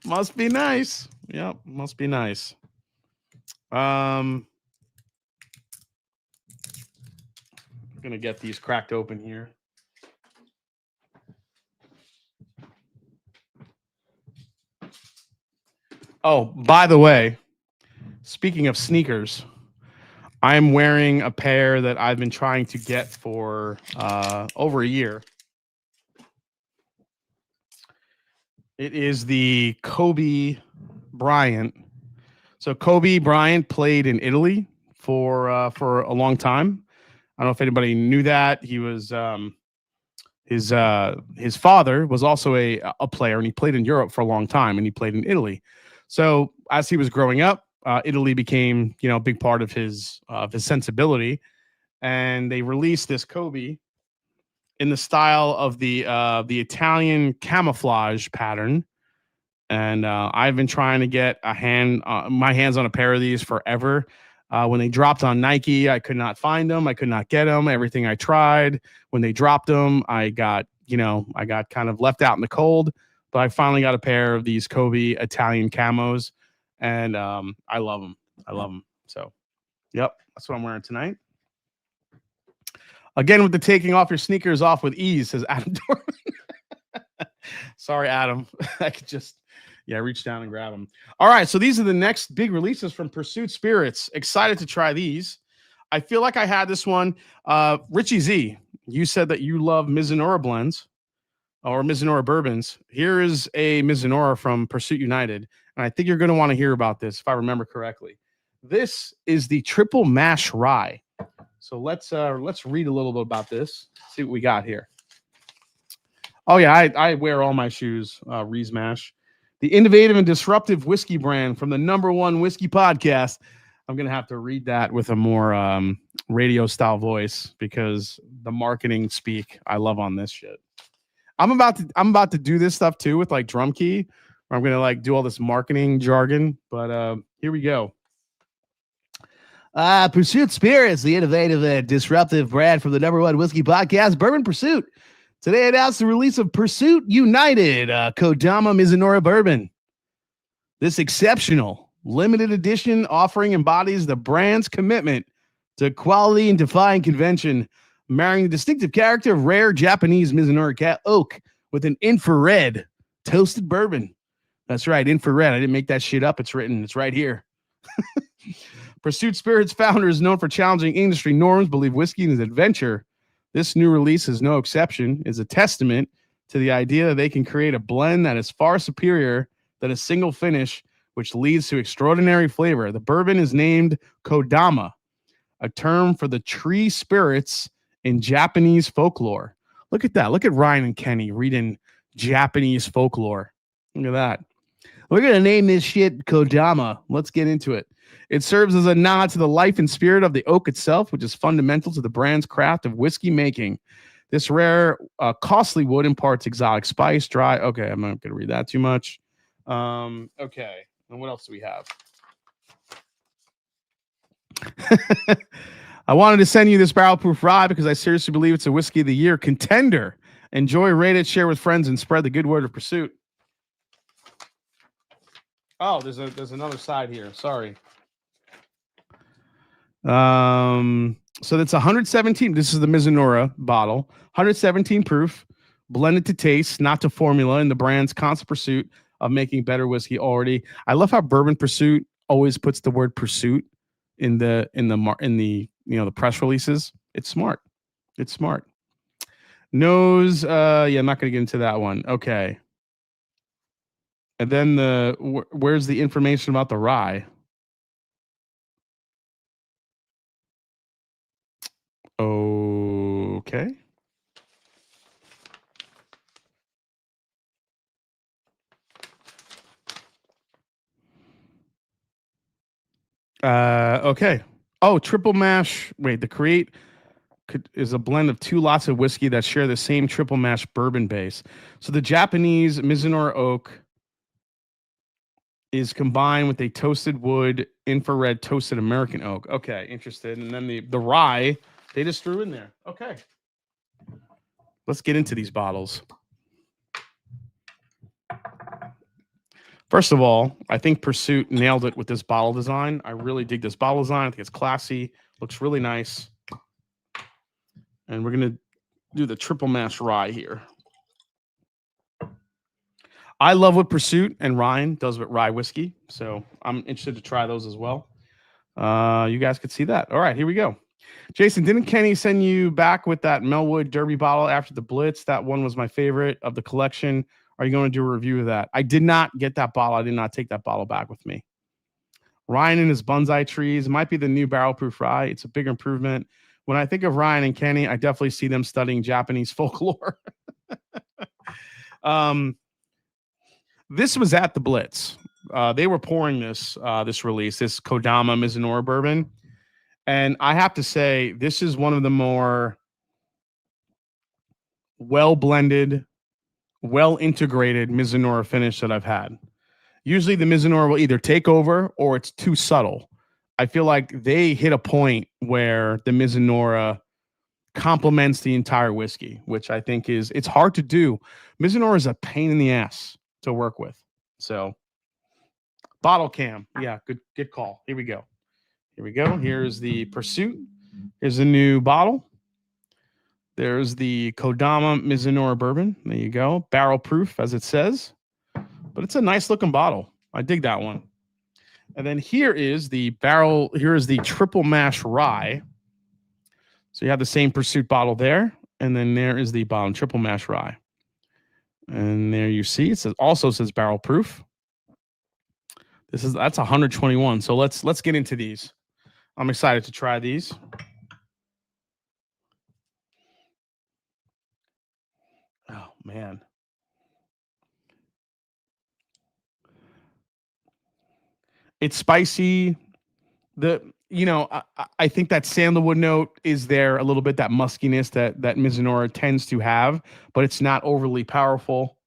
Must be nice. Yep, must be nice. I'm gonna get these cracked open here. Oh, by the way, speaking of sneakers, I'm wearing a pair that I've been trying to get for over a year. It is the Kobe Bryant. So Kobe Bryant played in Italy for a long time. I don't know if anybody knew that. He was his father was also a player, and he played in Europe for a long time, and he played in Italy. So as he was growing up, Italy became a big part of his sensibility, and they released this Kobe in the style of the Italian camouflage pattern. And I've been trying to get my hands on a pair of these forever. When they dropped on Nike, I could not find them. I could not get them. Everything I tried. When they dropped them, I got kind of left out in the cold. But I finally got a pair of these Kobe Italian camos, and I love them. I love them. So, yep, that's what I'm wearing tonight. Again, with the taking off your sneakers off with ease, says Adam Dorman. Sorry, Adam. I could just reach down and grab them. All right, so these are the next big releases from Pursuit Spirits. Excited to try these. I feel like I had this one. Richie Z, you said that you love Mizunara blends or Mizunara bourbons. Here is a Mizunara from Pursuit United, and I think you're going to want to hear about this if I remember correctly. This is the triple mash rye. So let's read a little bit about this. See what we got here. Oh yeah, I wear all my shoes. Rees Mash, the innovative and disruptive whiskey brand from the #1 whiskey podcast. I'm gonna have to read that with a more radio style voice because the marketing speak I love on this shit. I'm about to do this stuff too with like Drum Key, where I'm gonna like do all this marketing jargon. But here we go. Pursuit Spirits, the innovative and disruptive brand from the #1 whiskey podcast, Bourbon Pursuit. Today announced the release of Pursuit United, Kodama Mizunara Bourbon. This exceptional limited edition offering embodies the brand's commitment to quality and defying convention, marrying the distinctive character of rare Japanese Mizunara oak with an infrared toasted bourbon. That's right, infrared. I didn't make that shit up. It's written. It's right here. Pursuit Spirits founder is known for challenging industry norms, believe whiskey is an adventure. This new release is no exception, is a testament to the idea that they can create a blend that is far superior than a single finish, which leads to extraordinary flavor. The bourbon is named Kodama, a term for the tree spirits in Japanese folklore. Look at that. Look at Ryan and Kenny reading Japanese folklore. Look at that. We're going to name this shit Kodama. Let's get into it. It serves as a nod to the life and spirit of the oak itself, which is fundamental to the brand's craft of whiskey making. This rare, costly wood imparts exotic spice, dry. Okay, I'm not going to read that too much. Okay, and what else do we have? I wanted to send you this barrel proof rye because I seriously believe it's a whiskey of the year contender. Enjoy, rate it, share with friends, and spread the good word of Pursuit. Oh, there's another side here. Sorry. So that's 117. This is the Mizunara bottle, 117 proof, blended to taste, not to formula, in the brand's constant pursuit of making better whiskey already. I love how Bourbon Pursuit always puts the word pursuit in the the press releases. It's smart. It's smart. Nose, I'm not going to get into that one. Okay. And then where's the information about the rye? Okay. Okay. Oh, triple mash. Wait, the create is a blend of two lots of whiskey that share the same triple mash bourbon base. So the Japanese Mizunara oak is combined with a toasted wood infrared toasted American oak. Okay, interested. And then the rye they just threw in there. Okay. Let's get into these bottles. First of all, I think Pursuit nailed it with this bottle design. I really dig this bottle design. I think it's classy. Looks really nice. And we're going to do the triple mash rye here. I love what Pursuit and Ryan does with rye whiskey. So I'm interested to try those as well. You guys could see that. All right, here we go. Jason, didn't Kenny send you back with that Melwood Derby bottle after the Blitz? That one was my favorite of the collection. Are you going to do a review of that? I did not get that bottle. I did not take that bottle back with me. Ryan and his bonsai trees might be the new barrel proof rye. It's a big improvement. When I think of Ryan and Kenny, I definitely see them studying Japanese folklore. This was at the Blitz. They were pouring this release, this Kodama Mizunara bourbon. And I have to say, this is one of the more well-blended, well-integrated Mizunara finish that I've had. Usually the Mizunara will either take over or it's too subtle. I feel like they hit a point where the Mizunara complements the entire whiskey, which I think it's hard to do. Mizunara is a pain in the ass to work with. So bottle cam. Yeah, good call. Here we go. Here's the Pursuit. Here's the new bottle. There's the Kodama Mizunara bourbon. There you go. Barrel proof, as it says. But it's a nice looking bottle. I dig that one. And then here is the triple mash rye. So you have the same Pursuit bottle there. And then there is the bottom triple mash rye. And there you see it also says barrel proof. That's 121. So let's get into these. I'm excited to try these. Oh man. It's spicy. I think that sandalwood note is there a little bit, that muskiness that Mizunara tends to have, but it's not overly powerful.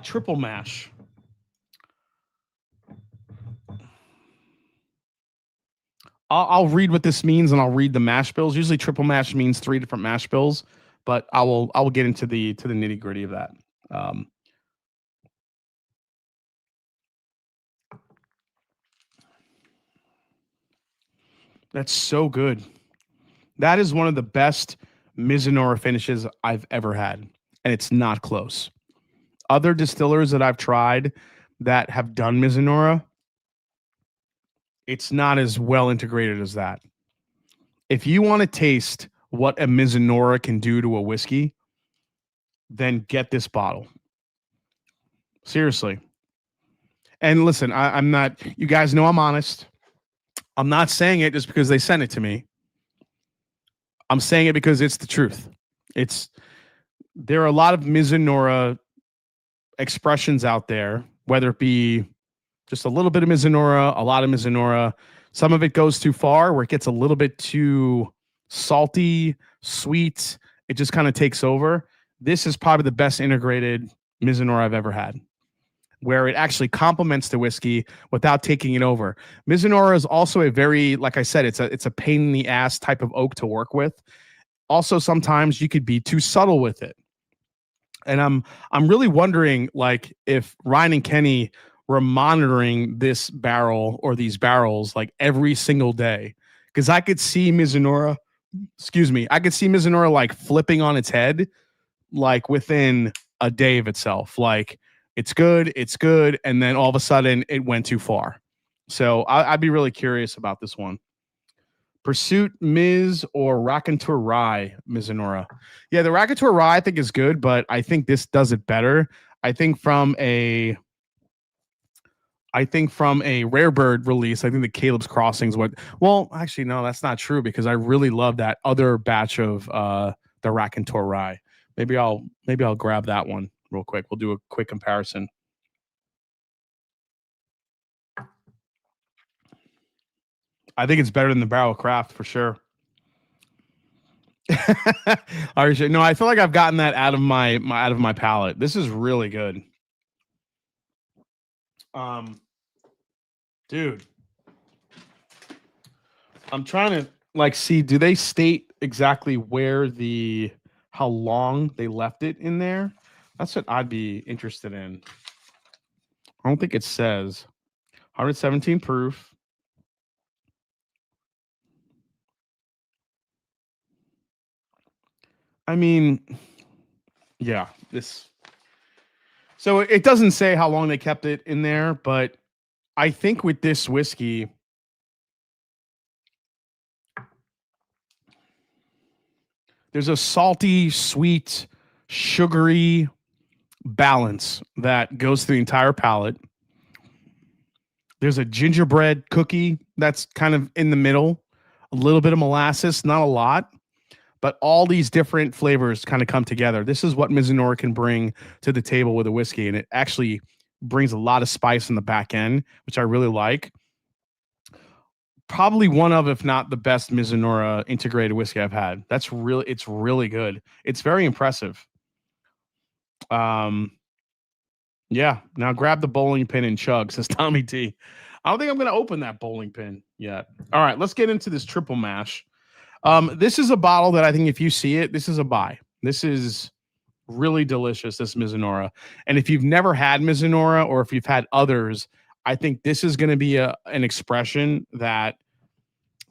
Triple mash. I'll read what this means, and I'll read the mash bills. Usually triple mash means 3 different mash bills, but I will get into the nitty gritty of that. That's so good. That is one of the best Mizunara finishes I've ever had, and it's not close. Other distillers that I've tried that have done Mizunara, it's not as well integrated as that. If you want to taste what a Mizunara can do to a whiskey, then get this bottle. Seriously. And listen, I'm not, you guys know I'm honest. I'm not saying it just because they sent it to me. I'm saying it because it's the truth. There are a lot of Mizunara expressions out there, whether it be just a little bit of Mizunara, a lot of Mizunara. Some of it goes too far where it gets a little bit too salty, sweet. It just kind of takes over. This is probably the best integrated Mizunara I've ever had, where it actually complements the whiskey without taking it over. Mizunara is also a very, like I said, it's a pain in the ass type of oak to work with. Also, sometimes you could be too subtle with it. And I'm really wondering, like, if Ryan and Kenny were monitoring this barrel or these barrels like every single day, because I could see Mizunara, like flipping on its head, like within a day of itself. Like, it's good, and then all of a sudden it went too far. So I'd be really curious about this one. Pursuit Miz or Raconteur Rye Mizunara. Yeah, the Raconteur Rye I think is good, but I think this does it better. I think from a Rare Bird release, I think the Caleb's Crossings well, actually no, that's not true, because I really love that other batch of the Raconteur Rye. Maybe I'll grab that one real quick. We'll do a quick comparison. I think it's better than the Barrel Craft for sure. No, I feel like I've gotten that out of my palate. This is really good. Dude, I'm trying to like see, do they state exactly how long they left it in there? That's what I'd be interested in. I don't think it says. 117 proof. I mean, yeah, so it doesn't say how long they kept it in there, but I think with this whiskey, there's a salty, sweet, sugary balance that goes through the entire palate. There's a gingerbread cookie that's kind of in the middle, a little bit of molasses, not a lot, but all these different flavors kind of come together. This is what Mizunara can bring to the table with a whiskey, and it actually brings a lot of spice in the back end, which I really like. Probably one of, if not the best Mizunara integrated whiskey I've had. It's really good. It's very impressive. Yeah. Now grab the bowling pin and chug, says Tommy T. I don't think I'm going to open that bowling pin yet. All right, let's get into this triple mash. This is a bottle that I think if you see it, this is a buy. This is really delicious, this Mizunara. And if you've never had Mizunara, or if you've had others, I think this is going to be an expression that,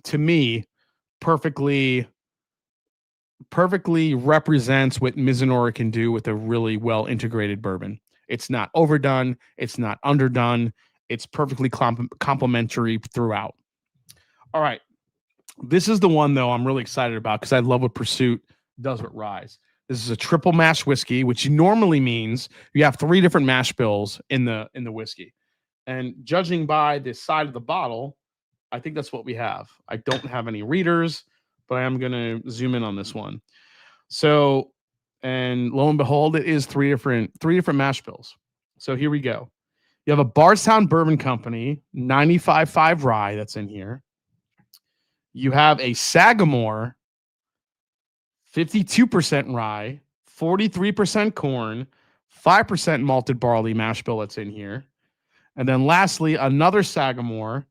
to me, perfectly represents what Mizunara can do with a really well integrated bourbon. It's not overdone. It's not underdone. It's perfectly complementary throughout. All right. This is the one though I'm really excited about because I love what Pursuit does with ryes. This is a triple mash whiskey, which normally means you have 3 different mash bills in the whiskey. And judging by the side of the bottle, I think that's what we have. I don't have any readers, but I am going to zoom in on this one. So, and lo and behold, it is three different mash bills. So here we go. You have a Bardstown Bourbon Company 95.5 rye that's in here. You have a Sagamore 52% rye, 43% corn, 5% malted barley mash bill that's in here. And then lastly, another Sagamore,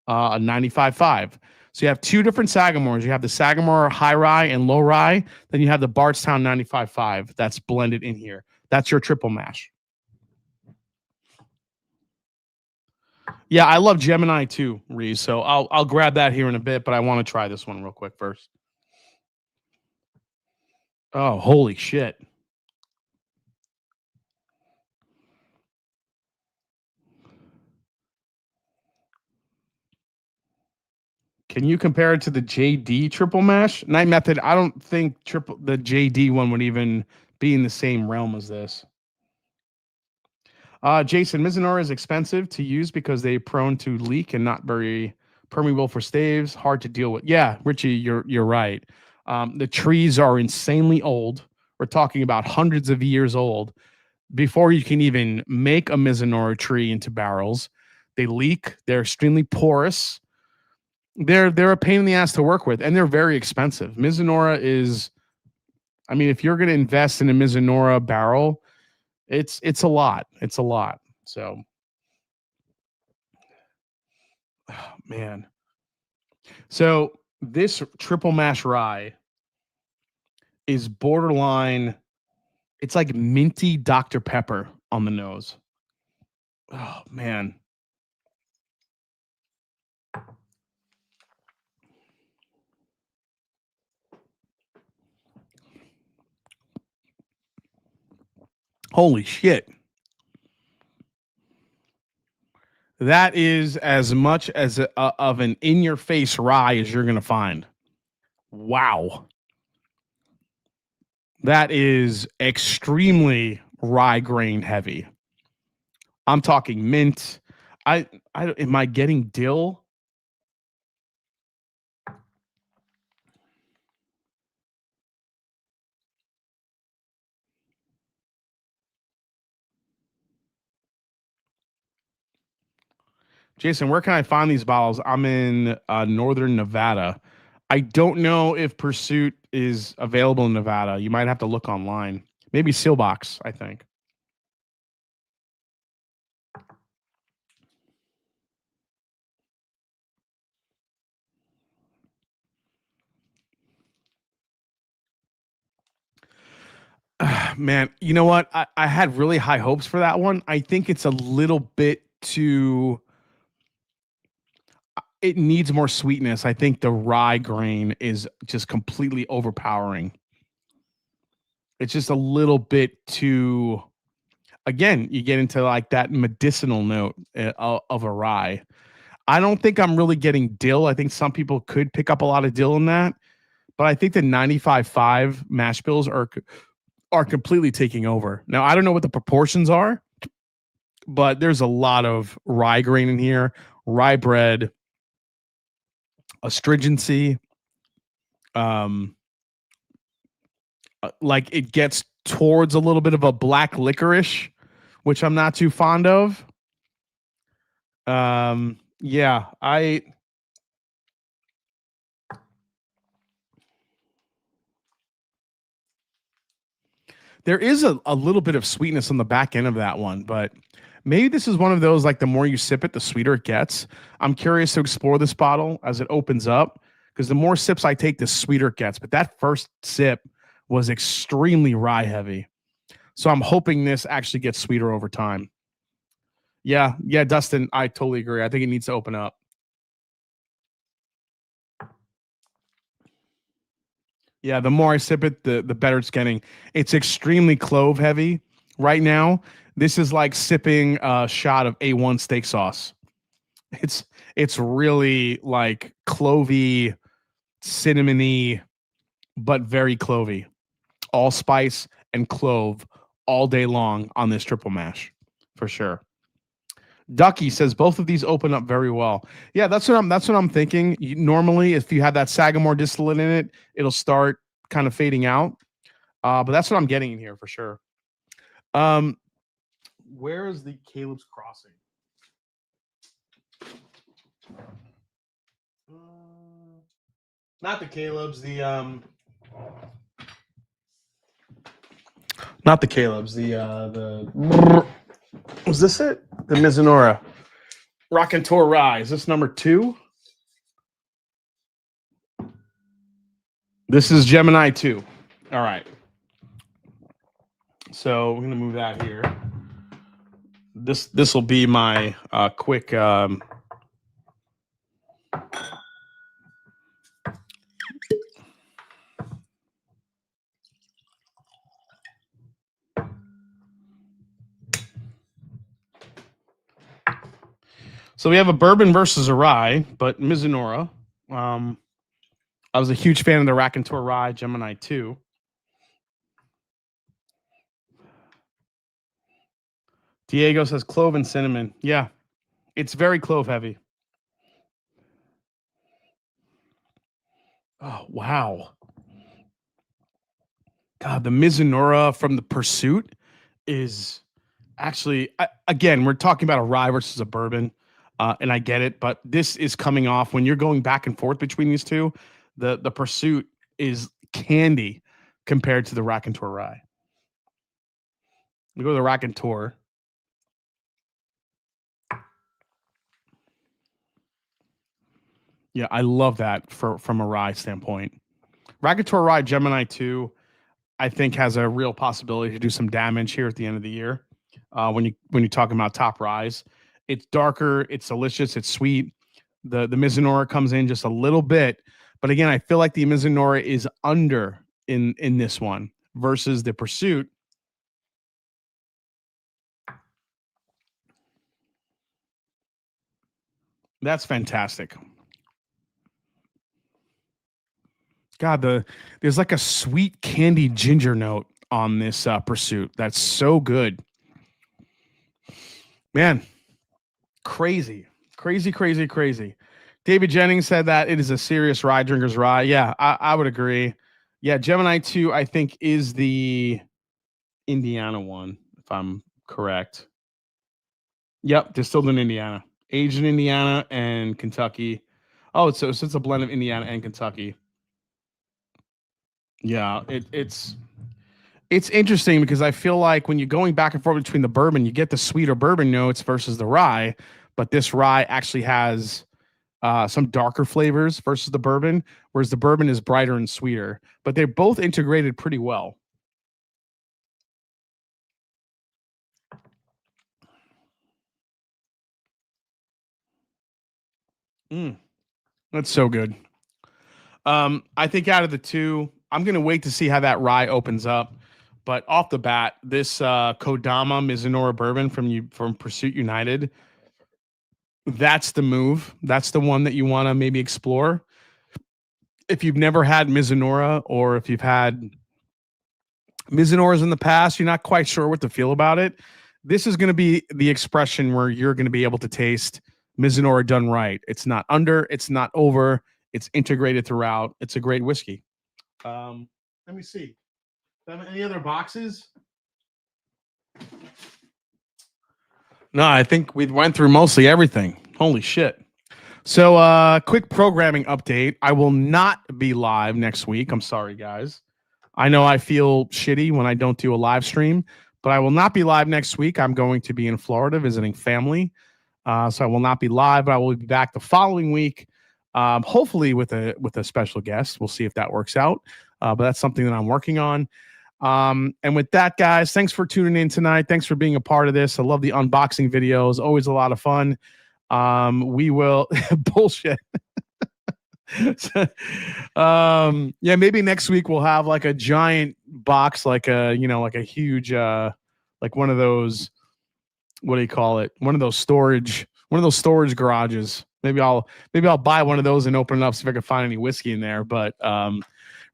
a 95.5. So you have 2 different Sagamores. You have the Sagamore high rye and low rye. Then you have the Bardstown 95.5 that's blended in here. That's your triple mash. Yeah, I love Gemini too, Reese. So I'll grab that here in a bit, but I want to try this one real quick first. Oh, holy shit. Can you compare it to the JD triple mash? Night Method, I don't think the JD one would even be in the same realm as this. Jason, Mizunara is expensive to use because they're prone to leak and not very permeable for staves, hard to deal with. Yeah, Richie, you're right. The trees are insanely old. We're talking about hundreds of years old before you can even make a Mizunara tree into barrels. They leak. They're extremely porous. They're a pain in the ass to work with, and they're very expensive. Mizunara is, I mean, if you're going to invest in a Mizunara barrel, it's a lot. It's a lot. So, oh, man. So this triple mash rye is borderline. It's like minty Dr. Pepper on the nose. Oh man. Holy shit. That is as much as of an in-your-face rye as you're going to find. Wow. That is extremely rye grain heavy. I'm talking mint. Am I getting dill? Jason, where can I find these bottles? I'm in northern Nevada. I don't know if Pursuit is available in Nevada. You might have to look online. Maybe Sealbox, I think. Man, you know what? I had really high hopes for that one. I think it's a little bit too. It needs more sweetness. I think the rye grain is just completely overpowering. It's just a little bit too. Again, you get into like that medicinal note of a rye. I don't think I'm really getting dill. I think some people could pick up a lot of dill in that, but I think the 95.5 mash bills are completely taking over. Now, I don't know what the proportions are, but there's a lot of rye grain in here, rye bread, astringency. Like it gets towards a little bit of a black licorice, which I'm not too fond of. Yeah, there is a little bit of sweetness on the back end of that one, but maybe this is one of those like the more you sip it, the sweeter it gets. I'm curious to explore this bottle as it opens up because the more sips I take, the sweeter it gets. But that first sip was extremely rye heavy. So I'm hoping this actually gets sweeter over time. Yeah, Dustin, I totally agree. I think it needs to open up. Yeah, the more I sip it, the better it's getting. It's extremely clove heavy right now. This is like sipping a shot of A1 steak sauce. It's really like clovey, cinnamony, but very clovey. Allspice and clove all day long on this triple mash, for sure. Ducky says both of these open up very well. Yeah, that's what I'm thinking. Normally, if you have that Sagamore distillate in it, it'll start kind of fading out. But that's what I'm getting in here for sure. Where is the Caleb's Crossing? Not the Caleb's, not the Caleb's, was this it? The Mizunara Raconteur Rye. Is this number 2? This is Gemini 2. All right. So we're gonna move that here. This will be my quick So we have a bourbon versus a rye, but Mizunara. I was a huge fan of the Raconteur Rye Gemini 2. Diego says clove and cinnamon. Yeah, it's very clove heavy. Oh, wow. God, the Mizunara from the Pursuit is actually, again, we're talking about a rye versus a bourbon. And I get it, but this is coming off when you're going back and forth between these two. The Pursuit is candy compared to the Raconteur Rye. We go to the Raconteur. Yeah, I love that from a rye standpoint. Raconteur Rye Gemini 2, I think, has a real possibility to do some damage here at the end of the year. When you're talking about top ryes. It's darker, it's delicious, it's sweet. The Mizunara comes in just a little bit, but again, I feel like the Mizunara is under in this one versus the Pursuit. That's fantastic. God, there's like a sweet candy ginger note on this Pursuit. That's so good, man. Crazy. David Jennings said that it is a serious rye drinker's rye. Yeah, I would agree. Yeah, Gemini 2, I think, is the Indiana one, if I'm correct. Yep, distilled in Indiana. Aged in Indiana and Kentucky. Oh, so it's a blend of Indiana and Kentucky. Yeah, it's interesting because I feel like when you're going back and forth between the bourbon, you get the sweeter bourbon notes versus the rye. But this rye actually has some darker flavors versus the bourbon, whereas the bourbon is brighter and sweeter. But they're both integrated pretty well. That's so good. I think out of the two, I'm going to wait to see how that rye opens up. But off the bat, this Kodama Mizunara bourbon from Pursuit United, that's the move. That's the one that you want to maybe explore. If you've never had Mizunara, or if you've had Mizunoras in the past, you're not quite sure what to feel about it. This is going to be the expression where you're going to be able to taste Mizunara done right. It's not under, it's not over, it's integrated throughout. It's a great whiskey. Let me see. Any other boxes? No, I think we went through mostly everything. Holy shit. So quick programming update. I will not be live next week. I'm sorry, guys. I know I feel shitty when I don't do a live stream, but I will not be live next week. I'm going to be in Florida visiting family. So I will not be live, but I will be back the following week, hopefully with a special guest. We'll see if that works out. But that's something that I'm working on. And with that, guys, thanks for tuning in tonight. Thanks for being a part of this. I love the unboxing videos. Always a lot of fun. We will bullshit. Yeah, maybe next week we'll have like a giant box, like a huge, like one of those, what do you call it? One of those storage one of those storage garages. Maybe I'll buy one of those and open it up, see if I can find any whiskey in there. But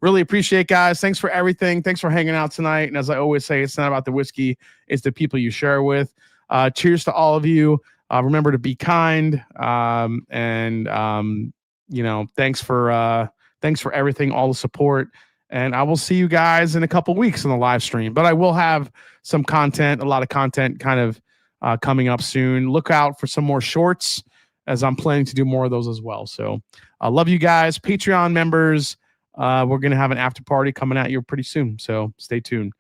really appreciate, guys. Thanks for everything. Thanks for hanging out tonight. And as I always say, it's not about the whiskey, it's the people you share with. Cheers to all of you. Remember to be kind. Thanks for everything, all the support. And I will see you guys in a couple weeks on the live stream. But I will have some content, a lot of content kind of coming up soon. Look out for some more shorts, as I'm planning to do more of those as well. So I love you guys. Patreon members, we're going to have an after party coming at you pretty soon. So stay tuned.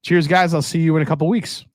Cheers, guys. I'll see you in a couple weeks.